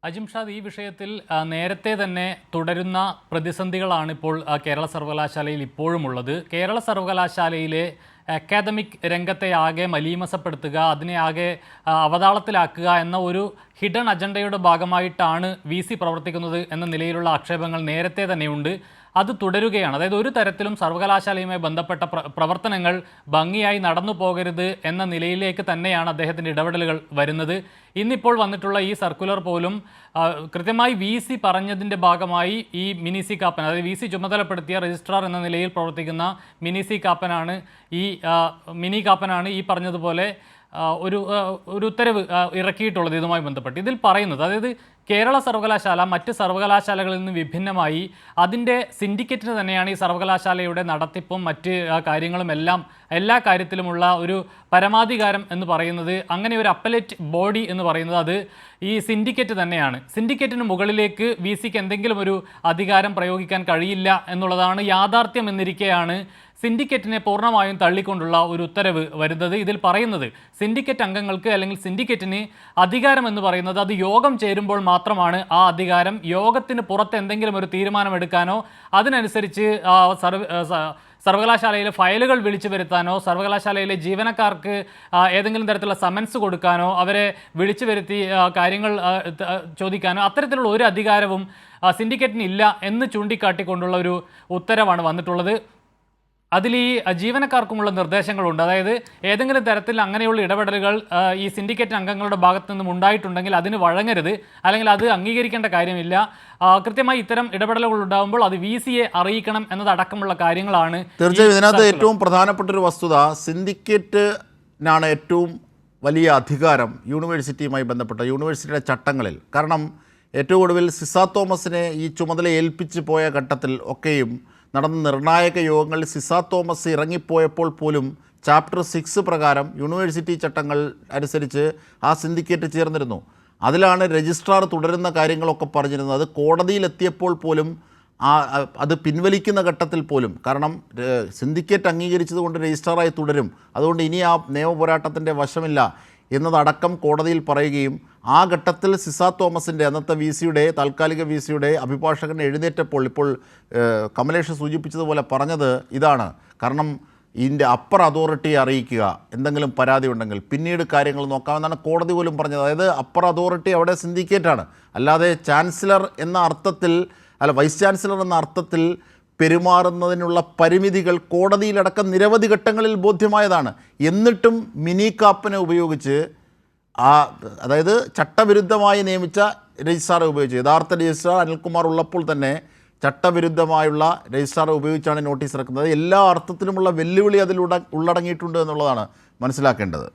അജിംഷാദ്, ഈ വിഷയത്തിൽ നേരത്തെ തന്നെ തുടരുന്ന പ്രതിസന്ധികളാണ് ഇപ്പോൾ കേരള സർവകലാശാലയിൽ ഇപ്പോഴുമുള്ളത്. കേരള സർവകലാശാലയിലെ അക്കാദമിക് രംഗത്തെ ആകെ മലീമസപ്പെടുത്തുക, അതിനെ ആകെ അവതാളത്തിലാക്കുക എന്ന ഒരു ഹിഡൻ അജണ്ടയുടെ ഭാഗമായിട്ടാണ് വി സി പ്രവർത്തിക്കുന്നത് എന്ന നിലയിലുള്ള ആക്ഷേപങ്ങൾ നേരത്തെ തന്നെയുണ്ട്. അത് തുടരുകയാണ്. അതായത് ഒരു തരത്തിലും സർവകലാശാലയുമായി ബന്ധപ്പെട്ട പ്രവർത്തനങ്ങൾ ഭംഗിയായി നടന്നു പോകരുത് എന്ന നിലയിലേക്ക് തന്നെയാണ് അദ്ദേഹത്തിൻ്റെ ഇടപെടലുകൾ വരുന്നത്. ഇന്നിപ്പോൾ വന്നിട്ടുള്ള ഈ സർക്കുലർ പോലും കൃത്യമായി വി സി പറഞ്ഞതിൻ്റെ ഭാഗമായി ഈ മിനി സി കാപ്പൻ, അതായത് വി സി ചുമതലപ്പെടുത്തിയ രജിസ്ട്രാർ എന്ന നിലയിൽ പ്രവർത്തിക്കുന്ന മിനി കാപ്പനാണ് ഈ പറഞ്ഞതുപോലെ ഒരു ഉത്തരവ് ഇറക്കിയിട്ടുള്ളത് ഇതുമായി ബന്ധപ്പെട്ട്. ഇതിൽ പറയുന്നത്, അതായത് കേരള സർവകലാശാല മറ്റ് സർവകലാശാലകളിൽ നിന്ന് വിഭിന്നമായി അതിൻ്റെ സിൻഡിക്കേറ്റിന് തന്നെയാണ് ഈ സർവകലാശാലയുടെ നടത്തിപ്പും മറ്റ് കാര്യങ്ങളും എല്ലാ കാര്യത്തിലുമുള്ള ഒരു പരമാധികാരം എന്ന് പറയുന്നത്. അങ്ങനെ ഒരു അപ്പലേറ്റ് ബോഡി എന്ന് പറയുന്നത് അത് ഈ സിൻഡിക്കേറ്റ് തന്നെയാണ്. സിൻഡിക്കേറ്റിന് മുകളിലേക്ക് വി സിക്ക് എന്തെങ്കിലും ഒരു അധികാരം പ്രയോഗിക്കാൻ കഴിയില്ല എന്നുള്ളതാണ് യാഥാർത്ഥ്യം എന്നിരിക്കെയാണ് സിൻഡിക്കേറ്റിനെ പൂർണ്ണമായും തള്ളിക്കൊണ്ടുള്ള ഒരു ഉത്തരവ് വരുന്നത്. ഇതിൽ പറയുന്നത് സിൻഡിക്കേറ്റ് അംഗങ്ങൾക്ക് അല്ലെങ്കിൽ സിൻഡിക്കേറ്റിന് അധികാരം എന്ന് പറയുന്നത് അത് യോഗം ചേരുമ്പോൾ മാത്രമാണ്. ആ അധികാരം യോഗത്തിന് പുറത്ത് എന്തെങ്കിലും ഒരു തീരുമാനമെടുക്കാനോ അതിനനുസരിച്ച് സർവകലാശാലയിലെ ഫയലുകൾ വിളിച്ചു വരുത്താനോ സർവകലാശാലയിലെ ജീവനക്കാർക്ക് ഏതെങ്കിലും തരത്തിലുള്ള സമൻസ് കൊടുക്കാനോ അവരെ വിളിച്ചു വരുത്തി കാര്യങ്ങൾ ചോദിക്കാനോ അത്തരത്തിലുള്ള ഒരു അധികാരവും സിൻഡിക്കേറ്റിന് ഇല്ല എന്ന് ചൂണ്ടിക്കാട്ടിക്കൊണ്ടുള്ള ഒരു ഉത്തരവാണ് വന്നിട്ടുള്ളത്. അതിൽ ഈ ജീവനക്കാർക്കുമുള്ള നിർദ്ദേശങ്ങളുണ്ട്. അതായത് ഏതെങ്കിലും തരത്തിൽ അങ്ങനെയുള്ള ഇടപെടലുകൾ ഈ സിൻഡിക്കേറ്റ് അംഗങ്ങളുടെ ഭാഗത്തു നിന്നും ഉണ്ടായിട്ടുണ്ടെങ്കിൽ അതിന് വഴങ്ങരുത്, അല്ലെങ്കിൽ അത് അംഗീകരിക്കേണ്ട കാര്യമില്ല. കൃത്യമായി ഇത്തരം ഇടപെടലുകൾ ഉണ്ടാകുമ്പോൾ അത് വി സിയെ അറിയിക്കണം എന്നതടക്കമുള്ള കാര്യങ്ങളാണ്. തീർച്ചയായും ഇതിനകത്ത് ഏറ്റവും പ്രധാനപ്പെട്ട ഒരു വസ്തുത, സിൻഡിക്കേറ്റിനാണ് ഏറ്റവും വലിയ അധികാരം യൂണിവേഴ്സിറ്റിയുമായി ബന്ധപ്പെട്ട യൂണിവേഴ്സിറ്റിയുടെ ചട്ടങ്ങളിൽ. കാരണം ഏറ്റവും ഒടുവിൽ സിസ തോമസിനെ ഈ ചുമതല ഏൽപ്പിച്ച് പോയ ഘട്ടത്തിൽ ഒക്കെയും നടന്ന നിർണായക യോഗങ്ങളിൽ സിസ തോമസ് ഇറങ്ങിപ്പോയപ്പോൾ പോലും ചാപ്റ്റർ 6 പ്രകാരം യൂണിവേഴ്സിറ്റി ചട്ടങ്ങൾ അനുസരിച്ച് ആ സിൻഡിക്കേറ്റ് ചേർന്നിരുന്നു. അതിലാണ് രജിസ്ട്രാർ തുടരുന്ന കാര്യങ്ങളൊക്കെ പറഞ്ഞിരുന്നത്. അത് കോടതിയിലെത്തിയപ്പോൾ പോലും അത് പിൻവലിക്കുന്ന ഘട്ടത്തിൽ പോലും, കാരണം സിൻഡിക്കേറ്റ് അംഗീകരിച്ചതുകൊണ്ട് രജിസ്ട്രാറായി തുടരും, അതുകൊണ്ട് ഇനി ആ നിയമപോരാട്ടത്തിൻ്റെ വശമില്ല എന്നതടക്കം കോടതിയിൽ പറയുകയും ആ ഘട്ടത്തിൽ സിസ തോമസിൻ്റെ അന്നത്തെ താൽക്കാലിക വി സിയുടെ അഭിഭാഷകൻ എഴുന്നേറ്റപ്പോൾ ഇപ്പോൾ കമലേഷ് സൂചിപ്പിച്ചതുപോലെ പറഞ്ഞത് ഇതാണ്. കാരണം ഇതിൻ്റെ അപ്പർ അതോറിറ്റിയെ അറിയിക്കുക, എന്തെങ്കിലും പരാതി ഉണ്ടെങ്കിൽ പിന്നീട് കാര്യങ്ങൾ നോക്കാമെന്നാണ് കോടതി പോലും പറഞ്ഞത്. അതായത് അപ്പർ അതോറിറ്റി അവിടെ സിൻഡിക്കേറ്റാണ്, അല്ലാതെ ചാൻസലർ എന്ന അർത്ഥത്തിൽ വൈസ് ചാൻസലർ എന്ന അർത്ഥത്തിൽ പെരുമാറുന്നതിനുള്ള പരിമിതികൾ കോടതിയിലടക്കം നിരവധി ഘട്ടങ്ങളിൽ ബോധ്യമായതാണ്. എന്നിട്ടും മിനി കാപ്പനെ ഉപയോഗിച്ച് അതായത് ചട്ടവിരുദ്ധമായി നിയമിച്ച രജിസ്ട്രാറെ ഉപയോഗിച്ച്, യഥാർത്ഥ രജിസ്ട്രാർ അനിൽകുമാർ ഉള്ളപ്പോൾ തന്നെ ചട്ടവിരുദ്ധമായുള്ള രജിസ്ട്രാറെ ഉപയോഗിച്ചാണ് നോട്ടീസ് ഇറക്കുന്നത്. എല്ലാ അർത്ഥത്തിലുമുള്ള വെല്ലുവിളി അതിലൂടെ ഉള്ളടങ്ങിയിട്ടുണ്ട് എന്നുള്ളതാണ് മനസ്സിലാക്കേണ്ടത്.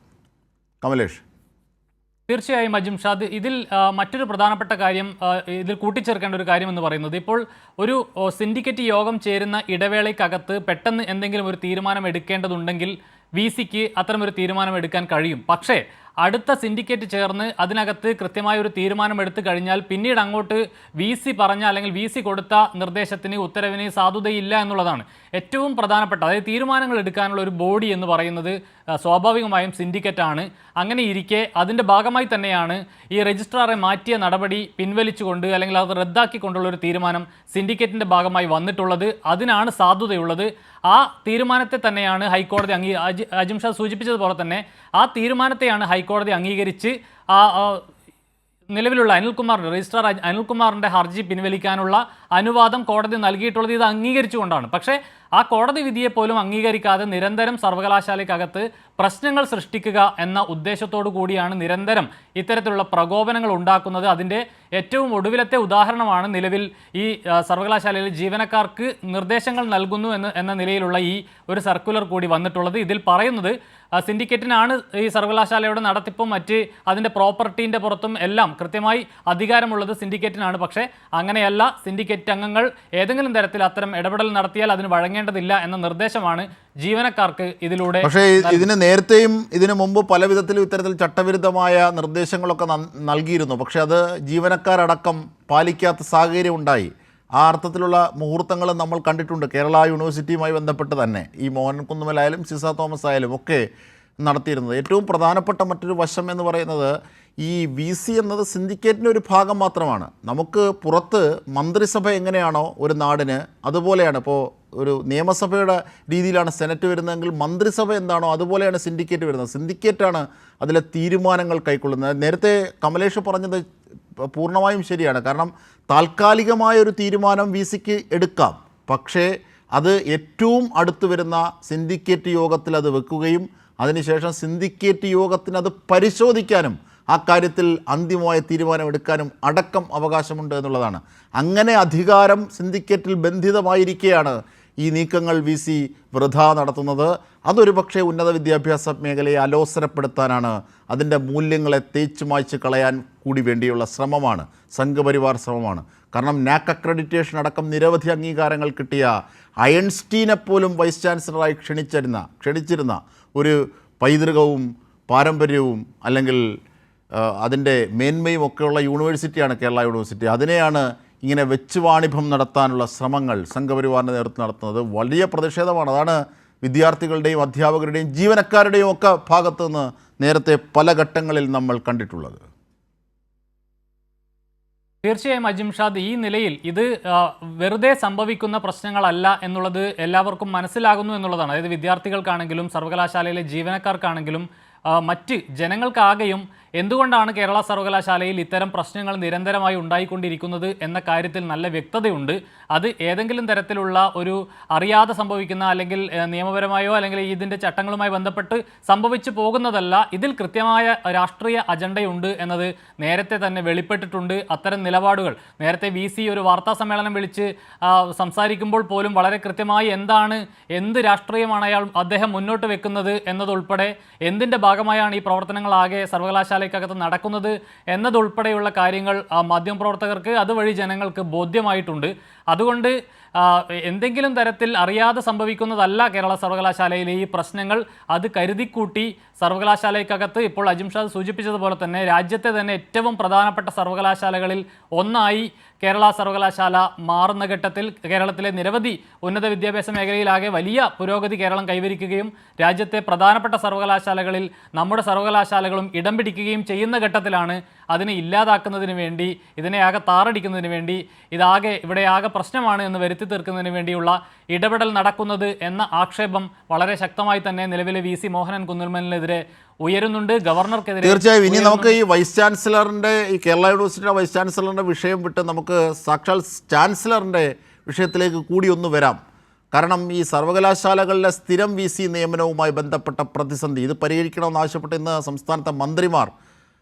കമലേഷ്. തീർച്ചയായും അജിംഷാദ്, ഇതിൽ മറ്റൊരു പ്രധാനപ്പെട്ട കാര്യം, ഇതിൽ കൂട്ടിച്ചേർക്കേണ്ട ഒരു കാര്യം എന്ന് പറയുന്നത്, ഇപ്പോൾ ഒരു സിൻഡിക്കേറ്റ് യോഗം ചേരുന്ന ഇടവേളയ്ക്കകത്ത് പെട്ടെന്ന് എന്തെങ്കിലും ഒരു തീരുമാനം എടുക്കേണ്ടതുണ്ടെങ്കിൽ വി സിക്ക് അത്തരമൊരു തീരുമാനം എടുക്കാൻ കഴിയും. പക്ഷേ അടുത്ത സിൻഡിക്കേറ്റ് ചേർന്ന് അതിനകത്ത് കൃത്യമായ ഒരു തീരുമാനമെടുത്തു കഴിഞ്ഞാൽ പിന്നീട് അങ്ങോട്ട് വി സി പറഞ്ഞ അല്ലെങ്കിൽ വി സി കൊടുത്ത നിർദ്ദേശത്തിന് ഉത്തരവിന് സാധുതയില്ല എന്നുള്ളതാണ് ഏറ്റവും പ്രധാനപ്പെട്ട. അതായത് തീരുമാനങ്ങൾ എടുക്കാനുള്ള ഒരു ബോഡി എന്ന് പറയുന്നത് സ്വാഭാവികമായും സിൻഡിക്കേറ്റാണ്. അങ്ങനെ ഇരിക്കെ അതിൻ്റെ ഭാഗമായി തന്നെയാണ് ഈ രജിസ്ട്രാറെ മാറ്റിയ നടപടി പിൻവലിച്ചുകൊണ്ട് അല്ലെങ്കിൽ അത് റദ്ദാക്കിക്കൊണ്ടുള്ള ഒരു തീരുമാനം സിൻഡിക്കേറ്റിൻ്റെ ഭാഗമായി വന്നിട്ടുള്ളത്. അതിനാണ് സാധുതയുള്ളത്. ആ തീരുമാനത്തെ തന്നെയാണ് ഹൈക്കോടതി അജിംഷാദ് സൂചിപ്പിച്ചതുപോലെ തന്നെ ആ തീരുമാനത്തെയാണ് ഹൈക്കോടതി അംഗീകരിച്ച് നിലവിലുള്ള രജിസ്ട്രാർ അനിൽകുമാറിൻ്റെ ഹർജി പിൻവലിക്കാനുള്ള അനുവാദം കോടതി നൽകിയിട്ടുള്ളത് ഇത് അംഗീകരിച്ചുകൊണ്ടാണ്. പക്ഷേ ആ കോടതി വിധിയെ പോലും അംഗീകരിക്കാതെ നിരന്തരം സർവകലാശാലയ്ക്കകത്ത് പ്രശ്നങ്ങൾ സൃഷ്ടിക്കുക എന്ന ഉദ്ദേശത്തോടു കൂടിയാണ് നിരന്തരം ഇത്തരത്തിലുള്ള പ്രകോപനങ്ങൾ ഉണ്ടാക്കുന്നത്. അതിൻ്റെ ഏറ്റവും ഒടുവിലത്തെ ഉദാഹരണമാണ് നിലവിൽ ഈ സർവകലാശാലയിലെ ജീവനക്കാർക്ക് നിർദ്ദേശങ്ങൾ നൽകുന്നു എന്ന നിലയിലുള്ള ഈ ഒരു സർക്കുലർ കൂടി വന്നിട്ടുള്ളത്. ഇതിൽ പറയുന്നത് സിൻഡിക്കേറ്റിനാണ് ഈ സർവകലാശാലയുടെ നടത്തിപ്പും മറ്റ് അതിൻ്റെ പ്രോപ്പർട്ടീൻ്റെ പുറത്തും എല്ലാം കൃത്യമായി അധികാരമുള്ളത് സിൻഡിക്കേറ്റിനാണ്. പക്ഷേ അങ്ങനെയല്ല, സിൻഡിക്കേറ്റ് അംഗങ്ങൾ ഏതെങ്കിലും തരത്തിൽ അത്തരം ഇടപെടൽ നടത്തിയാൽ അതിന് വഴങ്ങേണ്ടതില്ല എന്ന നിർദ്ദേശമാണ് ജീവനക്കാർക്ക് ഇതിലൂടെ. പക്ഷേ നേരത്തെയും ഇതിനു മുമ്പ് പല വിധത്തിലും ഇത്തരത്തിൽ ചട്ടവിരുദ്ധമായ നിർദ്ദേശങ്ങളൊക്കെ നൽകിയിരുന്നു. പക്ഷേ അത് ജീവനക്കാരടക്കം പാലിക്കാത്ത സാഹചര്യം ഉണ്ടായി. ആ അർത്ഥത്തിലുള്ള മുഹൂർത്തങ്ങൾ നമ്മൾ കണ്ടിട്ടുണ്ട്. കേരള യൂണിവേഴ്സിറ്റിയുമായി ബന്ധപ്പെട്ട് തന്നെ ഈ മോഹൻ കുന്നുമലായാലും സിസ തോമസ് ആയാലും ഒക്കെ നടത്തിയിരുന്നത്. ഏറ്റവും പ്രധാനപ്പെട്ട മറ്റൊരു വശം എന്ന് പറയുന്നത് ഈ വി സി എന്നത് സിൻഡിക്കേറ്റിൻ്റെ ഒരു ഭാഗം മാത്രമാണ്. നമുക്ക് പുറത്ത് മന്ത്രിസഭ എങ്ങനെയാണോ ഒരു നാടിന്, അതുപോലെയാണ് ഇപ്പോൾ ഒരു നിയമസഭയുടെ രീതിയിലാണ് സെനറ്റ് വരുന്നതെങ്കിൽ മന്ത്രിസഭ എന്താണോ അതുപോലെയാണ് സിൻഡിക്കേറ്റ് വരുന്നത്. സിൻഡിക്കേറ്റാണ് അതിലെ തീരുമാനങ്ങൾ കൈക്കൊള്ളുന്നത്. നേരത്തെ കമലേഷ് പറഞ്ഞത് പൂർണ്ണമായും ശരിയാണ്. കാരണം താൽക്കാലികമായൊരു തീരുമാനം വി സിക്ക് എടുക്കാം, പക്ഷേ അത് ഏറ്റവും അടുത്ത് വരുന്ന സിൻഡിക്കേറ്റ് യോഗത്തിൽ അത് വെക്കുകയും അതിനുശേഷം സിൻഡിക്കേറ്റ് യോഗത്തിന് അത് പരിശോധിക്കാനും ആ കാര്യത്തിൽ അന്തിമമായ തീരുമാനമെടുക്കാനും അടക്കം അവകാശമുണ്ട് എന്നുള്ളതാണ്. അങ്ങനെ അധികാരം സിൻഡിക്കേറ്റിൽ ബന്ധിതമായിരിക്കെയാണ് ഈ നീക്കങ്ങൾ വി സി വൃഥ നടത്തുന്നത്. അതൊരു പക്ഷേ ഉന്നത വിദ്യാഭ്യാസ മേഖലയെ അലോസരപ്പെടുത്താനാണ്, അതിൻ്റെ മൂല്യങ്ങളെ തേച്ചു മായ്ച്ച് കളയാൻ കൂടി വേണ്ടിയുള്ള ശ്രമമാണ്, സംഘപരിവാർ ശ്രമമാണ്. കാരണം നാക് അക്രഡിറ്റേഷൻ അടക്കം നിരവധി അംഗീകാരങ്ങൾ കിട്ടിയ അയൺസ്റ്റീനെ പോലും വൈസ് ചാൻസലറായി ക്ഷണിച്ചിരുന്ന ഒരു പൈതൃകവും പാരമ്പര്യവും അല്ലെങ്കിൽ അതിൻ്റെ മേന്മയും ഒക്കെയുള്ള യൂണിവേഴ്സിറ്റിയാണ് കേരള യൂണിവേഴ്സിറ്റി. അതിനെയാണ് ഇങ്ങനെ വെച്ച് വാണിഭം നടത്താനുള്ള ശ്രമങ്ങൾ സംഘപരിവാറിൻ്റെ നേതൃത്വം നടത്തുന്നത്. വലിയ പ്രതിഷേധമാണ്. അതാണ് വിദ്യാർത്ഥികളുടെയും അധ്യാപകരുടെയും ജീവനക്കാരുടെയും ഒക്കെ ഭാഗത്തു നിന്ന് നേരത്തെ പല ഘട്ടങ്ങളിൽ നമ്മൾ കണ്ടിട്ടുള്ളത്. തീർച്ചയായും അജിംഷാദ്, ഈ നിലയിൽ ഇത് വെറുതെ സംഭവിക്കുന്ന പ്രശ്നങ്ങളല്ല എന്നുള്ളത് എല്ലാവർക്കും മനസ്സിലാകുന്നു എന്നുള്ളതാണ്. അതായത് വിദ്യാർത്ഥികൾക്കാണെങ്കിലും സർവകലാശാലയിലെ ജീവനക്കാർക്കാണെങ്കിലും മറ്റ് ജനങ്ങൾക്കാകെയും എന്തുകൊണ്ടാണ് കേരള സർവകലാശാലയിൽ ഇത്തരം പ്രശ്നങ്ങൾ നിരന്തരമായി ഉണ്ടായിക്കൊണ്ടിരിക്കുന്നത് എന്ന കാര്യത്തിൽ നല്ല വ്യക്തതയുണ്ട്. അത് ഏതെങ്കിലും തരത്തിലുള്ള ഒരു അറിയാതെ സംഭവിക്കുന്ന അല്ലെങ്കിൽ നിയമപരമായോ അല്ലെങ്കിൽ ഇതിൻ്റെ ചട്ടങ്ങളുമായി ബന്ധപ്പെട്ട് സംഭവിച്ചു പോകുന്നതല്ല. ഇതിൽ കൃത്യമായ രാഷ്ട്രീയ അജണ്ടയുണ്ട് എന്നത് നേരത്തെ തന്നെ വെളിപ്പെട്ടിട്ടുണ്ട്. അത്തരം നിലപാടുകൾ നേരത്തെ വി സി ഒരു വാർത്താ സമ്മേളനം വിളിച്ച് സംസാരിക്കുമ്പോൾ പോലും വളരെ കൃത്യമായി എന്ത് രാഷ്ട്രീയമാണ് അദ്ദേഹം മുന്നോട്ട് വെക്കുന്നത് എന്നതുൾപ്പെടെ എന്തിൻ്റെ ഭാഗമായാണ് ഈ പ്രവർത്തനങ്ങളാകെ സർവകലാശാല സർവകലാശാലയ്ക്കകത്ത് നടക്കുന്നത് എന്നതുൾപ്പെടെയുള്ള കാര്യങ്ങൾ മാധ്യമപ്രവർത്തകർക്ക് അതുവഴി ജനങ്ങൾക്ക് ബോധ്യമായിട്ടുണ്ട്. അതുകൊണ്ട് എന്തെങ്കിലും തരത്തിൽ അറിയാതെ സംഭവിക്കുന്നതല്ല കേരള സർവകലാശാലയിലെ ഈ പ്രശ്നങ്ങൾ. അത് കരുതിക്കൂട്ടി സർവകലാശാലയ്ക്കകത്ത് ഇപ്പോൾ അജിംഷാദ് സൂചിപ്പിച്ചതുപോലെ തന്നെ രാജ്യത്തെ തന്നെ ഏറ്റവും പ്രധാനപ്പെട്ട സർവകലാശാലകളിൽ ഒന്നായി കേരള സർവകലാശാല മാറുന്ന ഘട്ടത്തിൽ കേരളത്തിലെ നിരവധി ഉന്നത വിദ്യാഭ്യാസ മേഖലയിലാകെ വലിയ പുരോഗതി കേരളം കൈവരിക്കുകയും രാജ്യത്തെ പ്രധാനപ്പെട്ട സർവകലാശാലകളിൽ നമ്മുടെ സർവകലാശാലകളും ഇടം പിടിക്കുകയും ചെയ്യുന്ന ഘട്ടത്തിലാണ് അതിനെ ഇല്ലാതാക്കുന്നതിന് വേണ്ടി, ഇതിനെ ആകെ താറടിക്കുന്നതിന് വേണ്ടി, ഇവിടെ ആകെ പ്രശ്നമാണ് എന്ന് വരുത്തി തീർക്കുന്നതിന് വേണ്ടിയുള്ള ഇടപെടൽ നടക്കുന്നത് എന്ന ആക്ഷേപം വളരെ ശക്തമായി തന്നെ നിലവിലെ VC മോഹനൻ കുന്നുമ്മലിനെതിരെ ഉയരുന്നുണ്ട്. ഗവർണർക്കെതിരെ തീർച്ചയായും ഇനി നമുക്ക് ഈ വൈസ് ചാൻസലറിൻ്റെ, ഈ കേരള യൂണിവേഴ്സിറ്റിയുടെ വൈസ് ചാൻസലറിൻ്റെ വിഷയം വിട്ട് നമുക്ക് സാക്ഷാൽ ചാൻസലറിൻ്റെ വിഷയത്തിലേക്ക് കൂടി ഒന്ന് വരാം. കാരണം ഈ സർവകലാശാലകളിലെ സ്ഥിരം VC നിയമനവുമായി ബന്ധപ്പെട്ട പ്രതിസന്ധി ഇത് പരിഹരിക്കണമെന്നാവശ്യപ്പെട്ട് ഇന്ന് സംസ്ഥാനത്തെ മന്ത്രിമാർ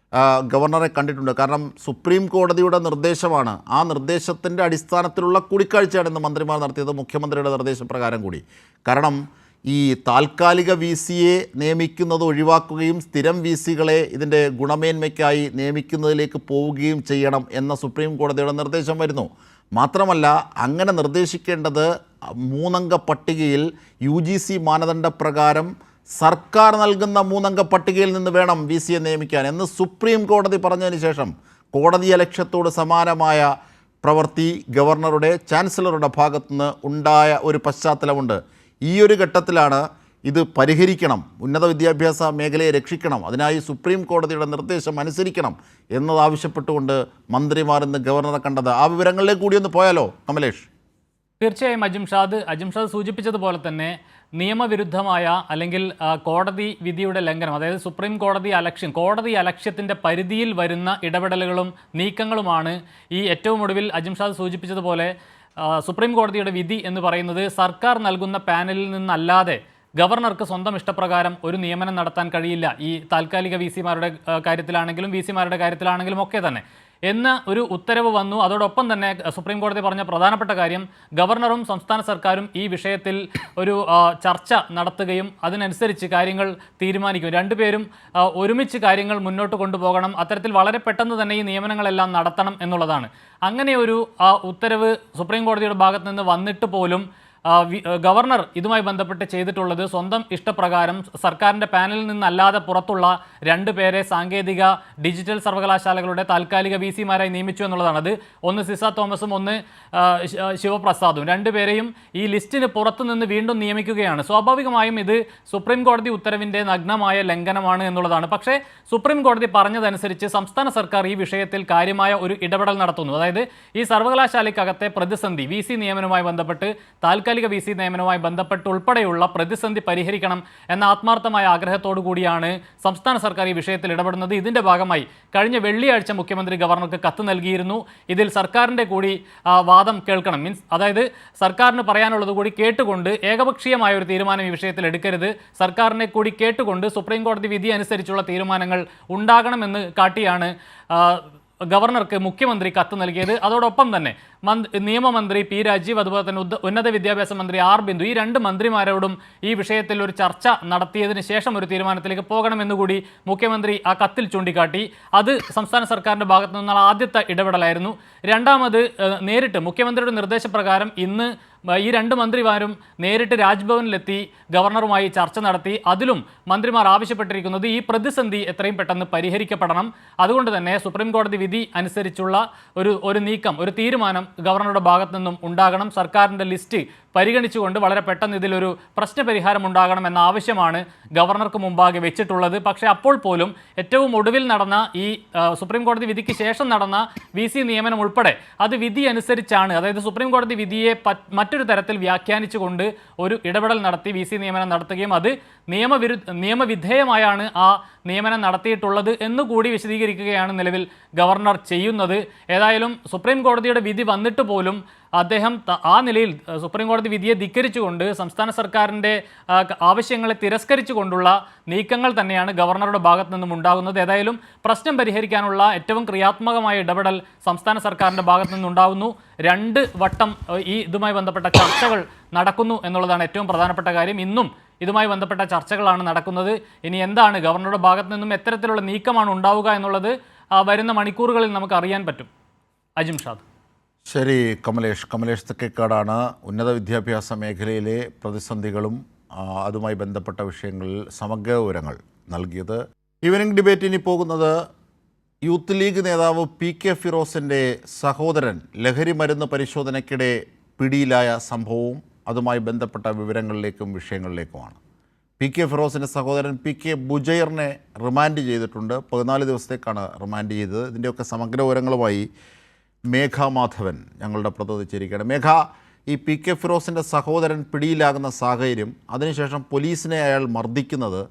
ഗവർണറെ കണ്ടിട്ടുണ്ട്. കാരണം സുപ്രീം കോടതിയുടെ നിർദ്ദേശമാണ്, ആ നിർദ്ദേശത്തിൻ്റെ അടിസ്ഥാനത്തിലുള്ള കൂടിക്കാഴ്ചയാണ് ഇന്ന് മന്ത്രിമാർ നടത്തിയത്, മുഖ്യമന്ത്രിയുടെ നിർദ്ദേശപ്രകാരം കൂടി. കാരണം ഈ താൽക്കാലിക VCയെ നിയമിക്കുന്നത് ഒഴിവാക്കുകയും സ്ഥിരം VCകളെ ഇതിൻ്റെ ഗുണമേന്മയ്ക്കായി നിയമിക്കുന്നതിലേക്ക് പോവുകയും ചെയ്യണം എന്ന സുപ്രീം കോടതിയുടെ നിർദ്ദേശം വരുന്നു. മാത്രമല്ല അങ്ങനെ നിർദ്ദേശിക്കേണ്ടത് 3 അംഗ പട്ടികയിൽ UGC മാനദണ്ഡപ്രകാരം സർക്കാർ നൽകുന്ന 3 അംഗ പട്ടികയിൽ നിന്ന് വേണം VCയെ നിയമിക്കാൻ എന്ന് സുപ്രീം കോടതി പറഞ്ഞതിന് ശേഷം കോടതിയലക്ഷ്യത്തോട് സമാനമായ പ്രവൃത്തി ഗവർണറുടെ, ചാൻസലറുടെ ഭാഗത്തുനിന്ന് ഉണ്ടായ ഒരു പശ്ചാത്തലമുണ്ട്. ഈ ഒരു ഘട്ടത്തിലാണ് ഇത് പരിഹരിക്കണം, ഉന്നത വിദ്യാഭ്യാസ മേഖലയെ രക്ഷിക്കണം, അതിനായി സുപ്രീം കോടതിയുടെ നിർദ്ദേശം അനുസരിക്കണം എന്നതാവശ്യപ്പെട്ടുകൊണ്ട് മന്ത്രിമാർ ഇന്ന് ഗവർണറെ കണ്ടത്. ആ വിവരങ്ങളിലേക്ക് കൂടി ഒന്ന് പോയാലോ കമലേഷ്? തീർച്ചയായും അജിംഷാദ് സൂചിപ്പിച്ചതുപോലെ തന്നെ നിയമവിരുദ്ധമായ അല്ലെങ്കിൽ കോടതി വിധിയുടെ ലംഘനം, അതായത് സുപ്രീം കോടതി അലക്ഷ്യത്തിൻ്റെ പരിധിയിൽ വരുന്ന ഇടപെടലുകളും നീക്കങ്ങളുമാണ് ഈ ഏറ്റവും ഒടുവിൽ അജിംഷാദ് സൂചിപ്പിച്ചതുപോലെ സുപ്രീം കോടതിയുടെ വിധി എന്ന് പറയുന്നത് സർക്കാർ നൽകുന്ന പാനലിൽ നിന്നല്ലാതെ ഗവർണർക്ക് സ്വന്തം ഇഷ്ടപ്രകാരം ഒരു നിയമനം നടത്താൻ കഴിയില്ല. ഈ താൽക്കാലിക VCമാരുടെ കാര്യത്തിലാണെങ്കിലും VCമാരുടെ കാര്യത്തിലാണെങ്കിലും ഒക്കെ തന്നെ എന്ന ഒരു ഉത്തരവ് വന്നു. അതോടൊപ്പം തന്നെ സുപ്രീം കോടതി പറഞ്ഞ പ്രധാനപ്പെട്ട കാര്യം, ഗവർണറും സംസ്ഥാന സർക്കാരും ഈ വിഷയത്തിൽ ഒരു ചർച്ച നടത്തുകയും അതിനനുസരിച്ച് കാര്യങ്ങൾ തീരുമാനിക്കും. രണ്ടുപേരും ഒരുമിച്ച് കാര്യങ്ങൾ മുന്നോട്ട് കൊണ്ടുപോകണം, അത്തരത്തിൽ വളരെ പെട്ടെന്ന് തന്നെ ഈ നിയമനങ്ങളെല്ലാം നടത്തണം എന്നുള്ളതാണ്. അങ്ങനെ ഒരു ഉത്തരവ് സുപ്രീം കോടതിയുടെ ഭാഗത്ത് നിന്ന് വന്നിട്ട് പോലും ഗവർണർ ഇതുമായി ബന്ധപ്പെട്ട് ചെയ്തിട്ടുള്ളത് സ്വന്തം ഇഷ്ടപ്രകാരം സർക്കാരിൻ്റെ പാനലിൽ നിന്നല്ലാതെ പുറത്തുള്ള 2 പേരെ സാങ്കേതിക ഡിജിറ്റൽ സർവകലാശാലകളുടെ താൽക്കാലിക VCമാരായി നിയമിച്ചു എന്നുള്ളതാണ്. അത് ഒന്ന് സിസ തോമസും ഒന്ന് ശിവപ്രസാദും, 2 പേരെയും ഈ ലിസ്റ്റിന് പുറത്തു നിന്ന് വീണ്ടും നിയമിക്കുകയാണ്. സ്വാഭാവികമായും ഇത് സുപ്രീം കോടതി ഉത്തരവിൻ്റെ നഗ്നമായ ലംഘനമാണ് എന്നുള്ളതാണ്. പക്ഷേ സുപ്രീം കോടതി പറഞ്ഞതനുസരിച്ച് സംസ്ഥാന സർക്കാർ ഈ വിഷയത്തിൽ കാര്യമായ ഒരു ഇടപെടൽ നടത്തുന്നു. അതായത് ഈ സർവകലാശാലയ്ക്കകത്തെ പ്രതിസന്ധി, VC നിയമനവുമായി ബന്ധപ്പെട്ട് താൽക്കാലിക VC നിയമനവുമായി ബന്ധപ്പെട്ട് ഉൾപ്പെടെയുള്ള പ്രതിസന്ധി പരിഹരിക്കണം എന്ന ആത്മാർത്ഥമായ ആഗ്രഹത്തോടു കൂടിയാണ് സംസ്ഥാന സർക്കാർ ഈ വിഷയത്തിൽ ഇടപെടുന്നത്. ഇതിൻ്റെ ഭാഗമായി കഴിഞ്ഞ വെള്ളിയാഴ്ച മുഖ്യമന്ത്രി ഗവർണർക്ക് കത്ത് നൽകിയിരുന്നു. ഇതിൽ സർക്കാരിൻ്റെ കൂടി വാദം കേൾക്കണം, അതായത് സർക്കാരിന് പറയാനുള്ളത് കൂടി കേട്ടുകൊണ്ട് ഏകപക്ഷീയമായ ഒരു തീരുമാനം ഈ വിഷയത്തിൽ എടുക്കരുത്, സർക്കാരിനെ കൂടി കേട്ടുകൊണ്ട് സുപ്രീം കോടതി വിധി അനുസരിച്ചുള്ള തീരുമാനങ്ങൾ ഉണ്ടാകണമെന്ന് കാട്ടിയാണ് ഗവർണർക്ക് മുഖ്യമന്ത്രി കത്ത് നൽകിയത്. അതോടൊപ്പം തന്നെ നിയമമന്ത്രി P രാജീവ്, അതുപോലെ തന്നെ ഉന്നത വിദ്യാഭ്യാസ മന്ത്രി R ബിന്ദു, ഈ 2 മന്ത്രിമാരോടും ഈ വിഷയത്തിൽ ഒരു ചർച്ച നടത്തിയതിന് ശേഷം ഒരു തീരുമാനത്തിലേക്ക് പോകണമെന്നുകൂടി മുഖ്യമന്ത്രി ആ കത്തിൽ ചൂണ്ടിക്കാട്ടി. അത് സംസ്ഥാന സർക്കാരിൻ്റെ ഭാഗത്തു നിന്നുള്ള ആദ്യത്തെ ഇടപെടലായിരുന്നു. രണ്ടാമത് നേരിട്ട് മുഖ്യമന്ത്രിയുടെ നിർദ്ദേശപ്രകാരം ഇന്ന് ഈ 2 മന്ത്രിമാരും നേരിട്ട് രാജ്ഭവനിലെത്തി ഗവർണറുമായി ചർച്ച നടത്തി. അതിലും മന്ത്രിമാർ ആവശ്യപ്പെട്ടിരിക്കുന്നത് ഈ പ്രതിസന്ധി എത്രയും പെട്ടെന്ന് പരിഹരിക്കപ്പെടണം. അതുകൊണ്ട് തന്നെ സുപ്രീം കോടതി വിധി അനുസരിച്ചുള്ള ഒരു നീക്കം, ഒരു തീരുമാനം ഗവർണറുടെ ഭാഗത്തു നിന്നും ഉണ്ടാകണം. സർക്കാരിൻ്റെ ലിസ്റ്റ് പരിഗണിച്ചുകൊണ്ട് വളരെ പെട്ടെന്ന് ഇതിലൊരു പ്രശ്നപരിഹാരം ഉണ്ടാകണം എന്ന ആവശ്യമാണ് ഗവർണർക്ക് മുമ്പാകെ വെച്ചിട്ടുള്ളത്. പക്ഷേ അപ്പോൾ പോലും ഏറ്റവും ഒടുവിൽ നടന്ന ഈ സുപ്രീം കോടതി വിധിക്ക് ശേഷം നടന്ന VC നിയമനം ഉൾപ്പെടെ അത് വിധി അനുസരിച്ചാണ്, അതായത് സുപ്രീം കോടതി വിധിയെ മറ്റൊരു തരത്തിൽ വ്യാഖ്യാനിച്ചുകൊണ്ട് ഒരു ഇടപെടൽ നടത്തി VC നിയമനം നടത്തുകയും അത് നിയമവിധേയമായാണ് ആ നിയമനം നടത്തിയിട്ടുള്ളത് എന്നുകൂടി വിശദീകരിക്കുകയാണ് നിലവിൽ ഗവർണർ ചെയ്യുന്നത്. ഏതായാലും സുപ്രീം കോടതിയുടെ വിധി വന്നിട്ട് പോലും അദ്ദേഹം ആ നിലയിൽ സുപ്രീം കോടതി വിധിയെ ധിക്കരിച്ചുകൊണ്ട് സംസ്ഥാന സർക്കാരിൻ്റെ ആവശ്യങ്ങളെ തിരസ്കരിച്ചുകൊണ്ടുള്ള നീക്കങ്ങൾ തന്നെയാണ് ഗവർണറുടെ ഭാഗത്തു നിന്നും ഉണ്ടാകുന്നത്. ഏതായാലും പ്രശ്നം പരിഹരിക്കാനുള്ള ഏറ്റവും ക്രിയാത്മകമായ ഇടപെടൽ സംസ്ഥാന സർക്കാരിൻ്റെ ഭാഗത്തു നിന്നുണ്ടാകുന്നു. 2 വട്ടം ഇതുമായി ബന്ധപ്പെട്ട ചർച്ചകൾ നടക്കുന്നു എന്നുള്ളതാണ് ഏറ്റവും പ്രധാനപ്പെട്ട കാര്യം. ഇന്നും ഇതുമായി ബന്ധപ്പെട്ട ചർച്ചകളാണ് നടക്കുന്നത്. ഇനി എന്താണ് ഗവർണറുടെ ഭാഗത്തു നിന്നും എത്തരത്തിലുള്ള നീക്കമാണ് ഉണ്ടാവുക എന്നുള്ളത് വരുന്ന മണിക്കൂറുകളിൽ നമുക്ക് അറിയാൻ പറ്റും. അജിംഷാദ്. ശരി, കമലേഷ് തെക്കേക്കാടാണ് ഉന്നത വിദ്യാഭ്യാസ മേഖലയിലെ പ്രതിസന്ധികളും അതുമായി ബന്ധപ്പെട്ട വിഷയങ്ങളിൽ സമഗ്ര വിവരങ്ങൾ നൽകിയത്. ഈവനിംഗ് ഡിബേറ്റ് ഇനി പോകുന്നത് യൂത്ത് ലീഗ് നേതാവ് PK ഫിറോസിൻ്റെ സഹോദരൻ ലഹരി മരുന്ന് പരിശോധനയ്ക്കിടെ പിടിയിലായ സംഭവവും അതുമായി ബന്ധപ്പെട്ട വിവരങ്ങളിലേക്കും വിഷയങ്ങളിലേക്കുമാണ്. PK ഫിറോസിൻ്റെ സഹോദരൻ PK ബുജൈറിനെ റിമാൻഡ് ചെയ്തിട്ടുണ്ട്. 14 ദിവസത്തേക്കാണ് റിമാൻഡ് ചെയ്തത്. ഇതിൻ്റെയൊക്കെ സമഗ്ര വിവരങ്ങളുമായി മേഘ മാധവൻ ഞങ്ങളുടെ പ്രതിനിധി ചേരുകയാണ്. മേഘ, ഈ PK ഫിറോസിൻ്റെ സഹോദരൻ പിടിയിലാകുന്ന സാഹചര്യം, അതിനുശേഷം പോലീസിനെ അയാൾ മർദ്ദിക്കുന്നത്,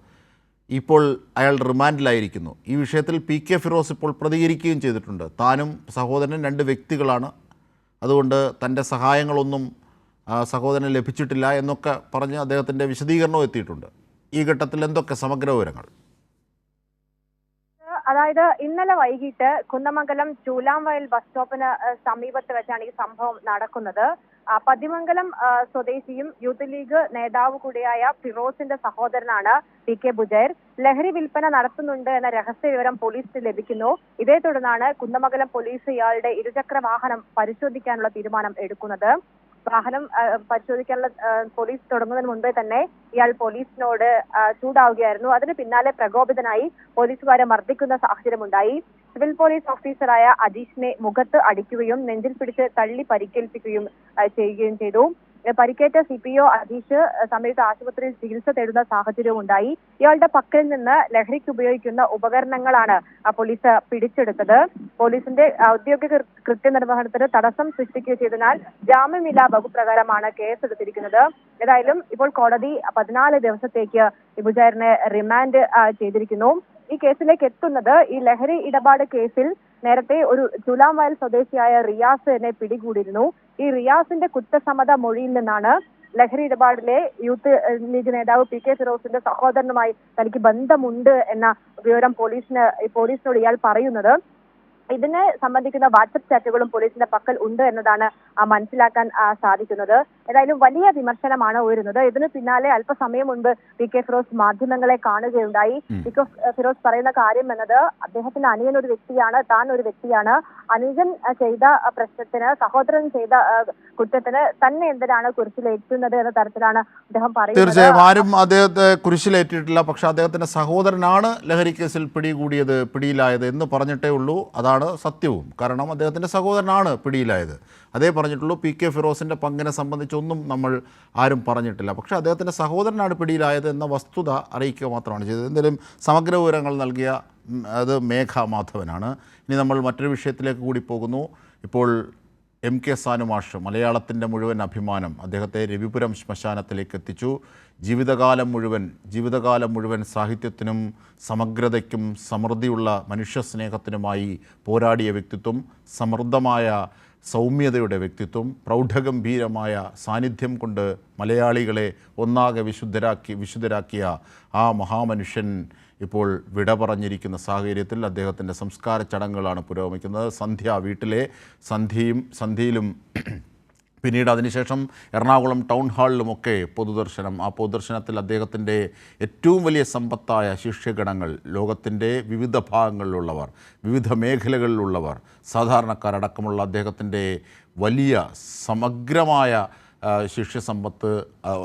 ഇപ്പോൾ അയാൾ റിമാൻഡിലായിരിക്കുന്നു. ഈ വിഷയത്തിൽ PK ഫിറോസ് ഇപ്പോൾ പ്രതികരിക്കുകയും ചെയ്തിട്ടുണ്ട്. താനും സഹോദരനും 2 വ്യക്തികളാണ്, അതുകൊണ്ട് തൻ്റെ സഹായങ്ങളൊന്നും സഹോദരന് ലഭിച്ചിട്ടില്ല എന്നൊക്കെ പറഞ്ഞ് അദ്ദേഹത്തിൻ്റെ വിശദീകരണവും എത്തിയിട്ടുണ്ട്. ഈ ഘട്ടത്തിൽ എന്തൊക്കെ സമഗ്ര വിവരങ്ങൾ? അതായത് ഇന്നലെ വൈകിട്ട് കുന്നമംഗലം ചൂലാംവയൽ ബസ് സ്റ്റോപ്പിന് സമീപത്ത് വെച്ചാണ് ഈ സംഭവം നടക്കുന്നത്. പതിമംഗലം സ്വദേശിയും യൂത്ത് ലീഗ് നേതാവ് കൂടിയായ ഫിറോസിന്റെ സഹോദരനാണ് PK ബുജൈർ. ലഹരി വിൽപ്പന നടത്തുന്നുണ്ട് എന്ന രഹസ്യ വിവരം പോലീസിന് ലഭിക്കുന്നു. ഇതേ തുടർന്നാണ് കുന്നമംഗലം പോലീസ് ഇയാളുടെ ഇരുചക്ര വാഹനം പരിശോധിക്കാനുള്ള തീരുമാനം എടുക്കുന്നത്. വാഹനം പരിശോധിക്കാനുള്ള പോലീസ് തുടങ്ങുന്നതിന് മുൻപേ തന്നെ ഇയാൾ പോലീസിനോട് ചൂടാവുകയായിരുന്നു. അതിന് പിന്നാലെ പ്രകോപിതനായി പോലീസുകാരെ മർദ്ദിക്കുന്ന സാഹചര്യമുണ്ടായി. സിവിൽ പോലീസ് ഓഫീസറായ അജീഷിനെ മുഖത്ത് അടിക്കുകയും നെഞ്ചിൽ പിടിച്ച് തള്ളി പരിക്കേൽപ്പിക്കുകയും ചെയ്യുകയും ചെയ്തു. പരിക്കേറ്റ CPO അജീഷ് സമീപ ആശുപത്രിയിൽ ചികിത്സ തേടുന്ന സാഹചര്യവും ഉണ്ടായി. ഇയാളുടെ പക്കൽ നിന്ന് ലഹരിക്ക് ഉപയോഗിക്കുന്ന ഉപകരണങ്ങളാണ് പോലീസ് പിടിച്ചെടുത്തത്. പോലീസിന്റെ ഔദ്യോഗിക കൃത്യനിർവഹണത്തിന് തടസ്സം സൃഷ്ടിക്കുക ചെയ്തതിനാൽ ജാമ്യമില്ലാ വകുപ്പ് പ്രകാരമാണ് കേസെടുത്തിരിക്കുന്നത്. ഏതായാലും ഇപ്പോൾ കോടതി 14 ദിവസത്തേക്ക് ബുജൈറിനെ റിമാൻഡ് ചെയ്തിരിക്കുന്നു. ഈ കേസിലേക്ക് എത്തുന്നത് ഈ ലഹരി ഇടപാട് കേസിൽ നേരത്തെ ഒരു ചുലാംവയൽ സ്വദേശിയായ റിയാസ് എന്നെ പിടികൂടിയിരുന്നു. ഈ റിയാസിന്റെ കുറ്റസമ്മത മൊഴിയിൽ നിന്നാണ് ലഹരി ഇടപാടിലെ യൂത്ത് ലീഗ് നേതാവ് PK ഫിറോസിന്റെ സഹോദരനുമായി തനിക്ക് ബന്ധമുണ്ട് എന്ന വിവരം പോലീസിനോട് ഇയാൾ പറയുന്നത്. ഇതിനെ സംബന്ധിക്കുന്ന വാട്സപ്പ് ചാറ്റുകളും പോലീസിന്റെ പക്കൽ ഉണ്ട് എന്നതാണ് മനസ്സിലാക്കാൻ സാധിക്കുന്നത്. ഏതായാലും വലിയ വിമർശനമാണ് ഉയരുന്നത്. ഇതിന് പിന്നാലെ അല്പസമയം മുൻപ് PK ഫിറോസ് മാധ്യമങ്ങളെ കാണുകയുണ്ടായി. PK ഫിറോസ് പറയുന്ന കാര്യം എന്നത് അദ്ദേഹത്തിന്റെ അനിയൻ ഒരു വ്യക്തിയാണ്, താൻ ഒരു വ്യക്തിയാണ്. അനുജൻ ചെയ്ത പ്രശ്നത്തിന്, സഹോദരൻ ചെയ്ത കുറ്റത്തിന് തന്നെ എന്തിനാണ് കുരിശിലേറ്റുന്നത് എന്ന തരത്തിലാണ് അദ്ദേഹം പറയുന്നത്. തീർച്ചയായും ആരും അദ്ദേഹത്തെ കുരിശിലേറ്റിട്ടില്ല. പക്ഷേ അദ്ദേഹത്തിന്റെ സഹോദരനാണ് ലഹരി കേസിൽ പിടിയിലായത് എന്ന് പറഞ്ഞിട്ടേ ഉള്ളൂ. അതാണ് സത്യവും. കാരണം അദ്ദേഹത്തിൻ്റെ സഹോദരനാണ് പിടിയിലായത്. അതേ പറഞ്ഞിട്ടുള്ളൂ. PK ഫിറോസിൻ്റെ പങ്കിനെ സംബന്ധിച്ചൊന്നും നമ്മൾ ആരും പറഞ്ഞിട്ടില്ല. പക്ഷേ അദ്ദേഹത്തിൻ്റെ സഹോദരനാണ് പിടിയിലായത് എന്ന വസ്തുത അറിയിക്കുക മാത്രമാണ് ചെയ്തത്. എന്തെങ്കിലും സമഗ്ര വിവരങ്ങൾ നൽകിയ അത് മേഘ മാധവനാണ്. ഇനി നമ്മൾ മറ്റൊരു വിഷയത്തിലേക്ക് കൂടി പോകുന്നു. ഇപ്പോൾ MK സാനുമാഷ്, മലയാളത്തിൻ്റെ മുഴുവൻ അഭിമാനം, അദ്ദേഹത്തെ രവിപുരം ശ്മശാനത്തിലേക്ക് എത്തിച്ചു. ജീവിതകാലം മുഴുവൻ സാഹിത്യത്തിനും സമഗ്രതയ്ക്കും സമൃദ്ധിയുള്ള മനുഷ്യസ്നേഹത്തിനുമായി പോരാടിയ വ്യക്തിത്വം, സമൃദ്ധമായ സൗമ്യതയുടെ വ്യക്തിത്വം, പ്രൗഢഗംഭീരമായ സാന്നിധ്യം കൊണ്ട് മലയാളികളെ ഒന്നാകെ വിശുദ്ധരാക്കിയ ആ മഹാമനുഷ്യൻ ഇപ്പോൾ വിട പറഞ്ഞിരിക്കുന്ന സാഹചര്യത്തിൽ അദ്ദേഹത്തിൻ്റെ സംസ്കാര ചടങ്ങുകളാണ് പുരോഗമിക്കുന്നത്. വീട്ടിലെ സന്ധ്യയിലും പിന്നീട് അതിനുശേഷം എറണാകുളം ടൗൺ ഹാളിലുമൊക്കെ പൊതുദർശനം. ആ പൊതുദർശനത്തിൽ അദ്ദേഹത്തിൻ്റെ ഏറ്റവും വലിയ സമ്പത്തായ ശിഷ്യഗണങ്ങൾ, ലോകത്തിൻ്റെ വിവിധ ഭാഗങ്ങളിലുള്ളവർ, വിവിധ മേഖലകളിലുള്ളവർ, സാധാരണക്കാരടക്കമുള്ള അദ്ദേഹത്തിൻ്റെ വലിയ സമഗ്രമായ ശിഷ്യസമ്പത്ത്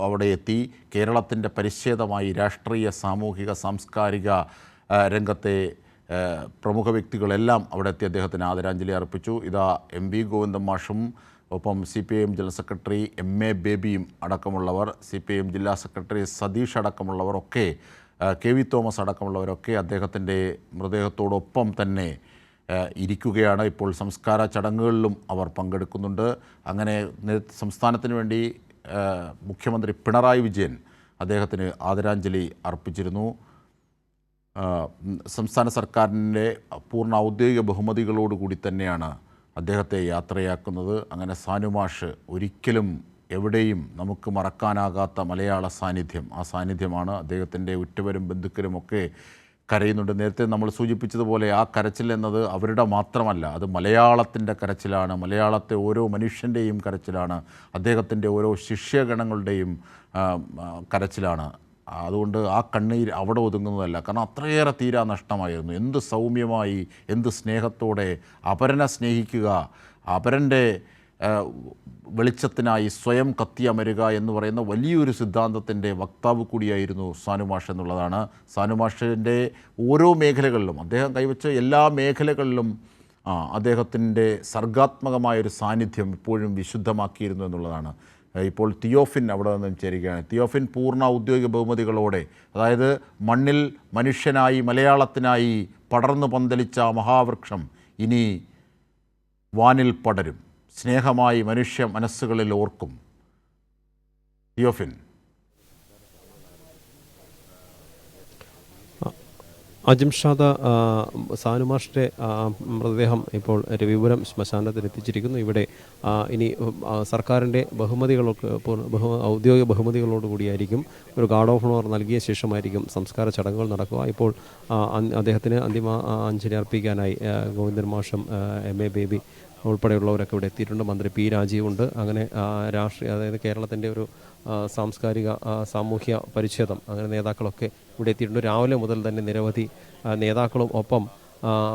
അവിടെ എത്തി. കേരളത്തിൻ്റെ പരിച്ഛേദമായി രാഷ്ട്രീയ, സാമൂഹിക, സാംസ്കാരിക രംഗത്തെ പ്രമുഖ വ്യക്തികളെല്ലാം അവിടെ എത്തി അദ്ദേഹത്തിന് ആദരാഞ്ജലി അർപ്പിച്ചു. ഇതാ MV ഗോവിന്ദൻ മാഷും ഒപ്പം CPIM ജനറൽ സെക്രട്ടറി MA ബേബിയും അടക്കമുള്ളവർ, CPIM ജില്ലാ സെക്രട്ടറി സതീഷ് അടക്കമുള്ളവർ ഒക്കെ, KV തോമസ് അടക്കമുള്ളവരൊക്കെ അദ്ദേഹത്തിൻ്റെ മൃതദേഹത്തോടൊപ്പം തന്നെ ഇരിക്കുകയാണ്. ഇപ്പോൾ സംസ്കാര ചടങ്ങുകളിലും അവർ പങ്കെടുക്കുന്നുണ്ട്. അങ്ങനെ സംസ്ഥാനത്തിന് വേണ്ടി മുഖ്യമന്ത്രി പിണറായി വിജയൻ അദ്ദേഹത്തിന് ആദരാഞ്ജലി അർപ്പിച്ചിരുന്നു. സംസ്ഥാന സർക്കാരിൻ്റെ പൂർണ്ണ ഔദ്യോഗിക ബഹുമതികളോടുകൂടി തന്നെയാണ് അദ്ദേഹത്തെ യാത്രയാക്കുന്നത്. അങ്ങനെ സാനുമാഷ് ഒരിക്കലും എവിടെയും നമുക്ക് മറക്കാനാകാത്ത മലയാള സാന്നിധ്യം, ആ സാന്നിധ്യമാണ്. അദ്ദേഹത്തിൻ്റെ ഉറ്റവരും ബന്ധുക്കരുമൊക്കെ കരയുന്നുണ്ട്. നേരത്തെ നമ്മൾ സൂചിപ്പിച്ചതുപോലെ ആ കരച്ചിൽ എന്നത് അവരുടെ മാത്രമല്ല, അത് മലയാളത്തിൻ്റെ കരച്ചിലാണ്. മലയാളത്തെ ഓരോ മനുഷ്യൻ്റെയും കരച്ചിലാണ്. അദ്ദേഹത്തിൻ്റെ ഓരോ ശിഷ്യഗണങ്ങളുടെയും കരച്ചിലാണ്. അതുകൊണ്ട് ആ കണ്ണീർ അവിടെ ഒതുങ്ങുന്നതല്ല. കാരണം അത്രയേറെ തീരാ നഷ്ടമായിരുന്നു. എന്ത് സൗമ്യമായി, എന്ത് സ്നേഹത്തോടെ അപരനെ സ്നേഹിക്കുക, അപരൻ്റെ വെളിച്ചത്തിനായി സ്വയം കത്തിയമരുക എന്ന് പറയുന്ന വലിയൊരു സിദ്ധാന്തത്തിൻ്റെ വക്താവ് കൂടിയായിരുന്നു സാനുമാഷ് എന്നുള്ളതാണ്. സാനുമാഷിൻ്റെ ഓരോ മേഖലകളിലും, അദ്ദേഹം കൈവച്ച എല്ലാ മേഖലകളിലും അദ്ദേഹത്തിൻ്റെ സർഗാത്മകമായൊരു സാന്നിധ്യം ഇപ്പോഴും വിശുദ്ധമാക്കിയിരുന്നു എന്നുള്ളതാണ്. ഇപ്പോൾ തിയോഫിൻ അവിടെ നിന്നും ചേരുകയാണ്. തിയോഫിൻ പൂർണ്ണ ഔദ്യോഗിക ബഹുമതികളോടെ, അതായത് മണ്ണിൽ മനുഷ്യനായി മലയാളത്തിനായി പടർന്നു പന്തലിച്ച മഹാവൃക്ഷം ഇനി വാനിൽ പടരും, സ്നേഹമായി മനുഷ്യ മനസ്സുകളിൽ ഓർക്കും. തിയോഫിൻ. അജിംഷാദ് സാനുമാഷിൻ്റെ മൃതദേഹം ഇപ്പോൾ രവിപുരം ശ്മശാനത്തിൽ എത്തിച്ചിരിക്കുന്നു. ഇവിടെ ഇനി സർക്കാരിൻ്റെ ബഹുമതികളൊക്കെ ഔദ്യോഗിക ബഹുമതികളോടുകൂടിയായിരിക്കും ഒരു ഗാർഡ് ഓഫ് ഓണർ നൽകിയ ശേഷമായിരിക്കും സംസ്കാര ചടങ്ങുകൾ നടക്കുക. ഇപ്പോൾ അദ്ദേഹത്തിന് അന്തിമ അഞ്ജലി അർപ്പിക്കാനായി ഗോവിന്ദൻ മാഷും MA ബേബി ഉൾപ്പെടെയുള്ളവരൊക്കെ ഇവിടെ എത്തിയിട്ടുണ്ട്. മന്ത്രി P രാജീവുണ്ട്. അങ്ങനെ അതായത് കേരളത്തിൻ്റെ ഒരു സാംസ്കാരിക സാമൂഹ്യ പരിച്ഛേദം അങ്ങനെ നേതാക്കളൊക്കെ ഇവിടെ എത്തിയിട്ടുണ്ട്. രാവിലെ മുതൽ തന്നെ നിരവധി നേതാക്കളും ഒപ്പം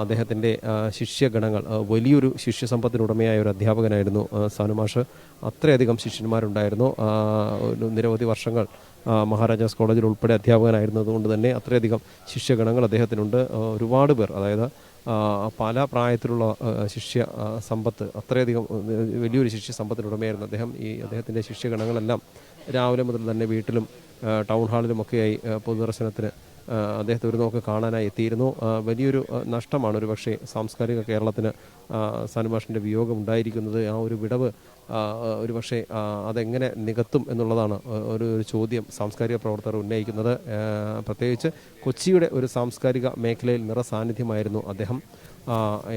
അദ്ദേഹത്തിൻ്റെ ശിഷ്യഗണങ്ങൾ, വലിയൊരു ശിഷ്യസമ്പത്തിനുടമയായ ഒരു അധ്യാപകനായിരുന്നു സാനുമാഷ്. അത്രയധികം ശിഷ്യന്മാരുണ്ടായിരുന്നു. നിരവധി വർഷങ്ങൾ മഹാരാജാസ് കോളേജിൽ ഉൾപ്പെടെ അധ്യാപകനായിരുന്നതുകൊണ്ട് തന്നെ അത്രയധികം ശിഷ്യഗണങ്ങൾ അദ്ദേഹത്തിനുണ്ട്. ഒരുപാട് പേർ, അതായത് പല പ്രായത്തിലുള്ള ശിഷ്യ സമ്പത്ത്, അത്രയധികം വലിയൊരു ശിഷ്യ സമ്പത്തിനുടമയായിരുന്നു അദ്ദേഹം. അദ്ദേഹത്തിൻ്റെ ശിഷ്യഗണങ്ങളെല്ലാം രാവിലെ മുതൽ തന്നെ വീട്ടിലും ടൗൺ ഹാളിലുമൊക്കെയായി പൊതുദർശനത്തിന് അദ്ദേഹത്തെ ഒരു നോക്ക് കാണാനായി എത്തിയിരുന്നു. വലിയൊരു നഷ്ടമാണ് ഒരു പക്ഷേ സാംസ്കാരിക കേരളത്തിന് സാനുമാഷിൻ്റെ വിയോഗം ഉണ്ടായിരിക്കുന്നത്. ആ ഒരു വിടവ് ഒരു പക്ഷേ അതെങ്ങനെ നികത്തും എന്നുള്ളതാണ് ഒരു ചോദ്യം സാംസ്കാരിക പ്രവർത്തകർ ഉന്നയിക്കുന്നത്. പ്രത്യേകിച്ച് കൊച്ചിയുടെ ഒരു സാംസ്കാരിക മേഖലയിൽ നിറസാന്നിധ്യമായിരുന്നു അദ്ദേഹം.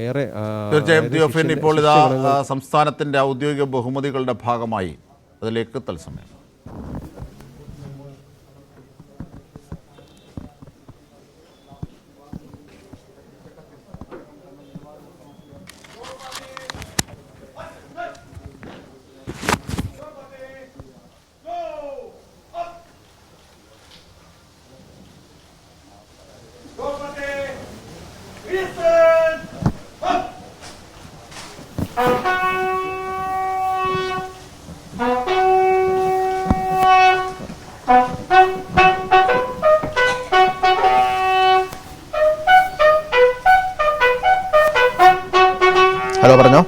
ഏറെ തീർച്ചയായും ഇപ്പോൾ ഇതാ സംസ്ഥാനത്തിൻ്റെ ഔദ്യോഗിക ബഹുമതികളുടെ ഭാഗമായി അതിലേക്ക് തത്സമയം. ഹലോ, പറഞ്ഞോ.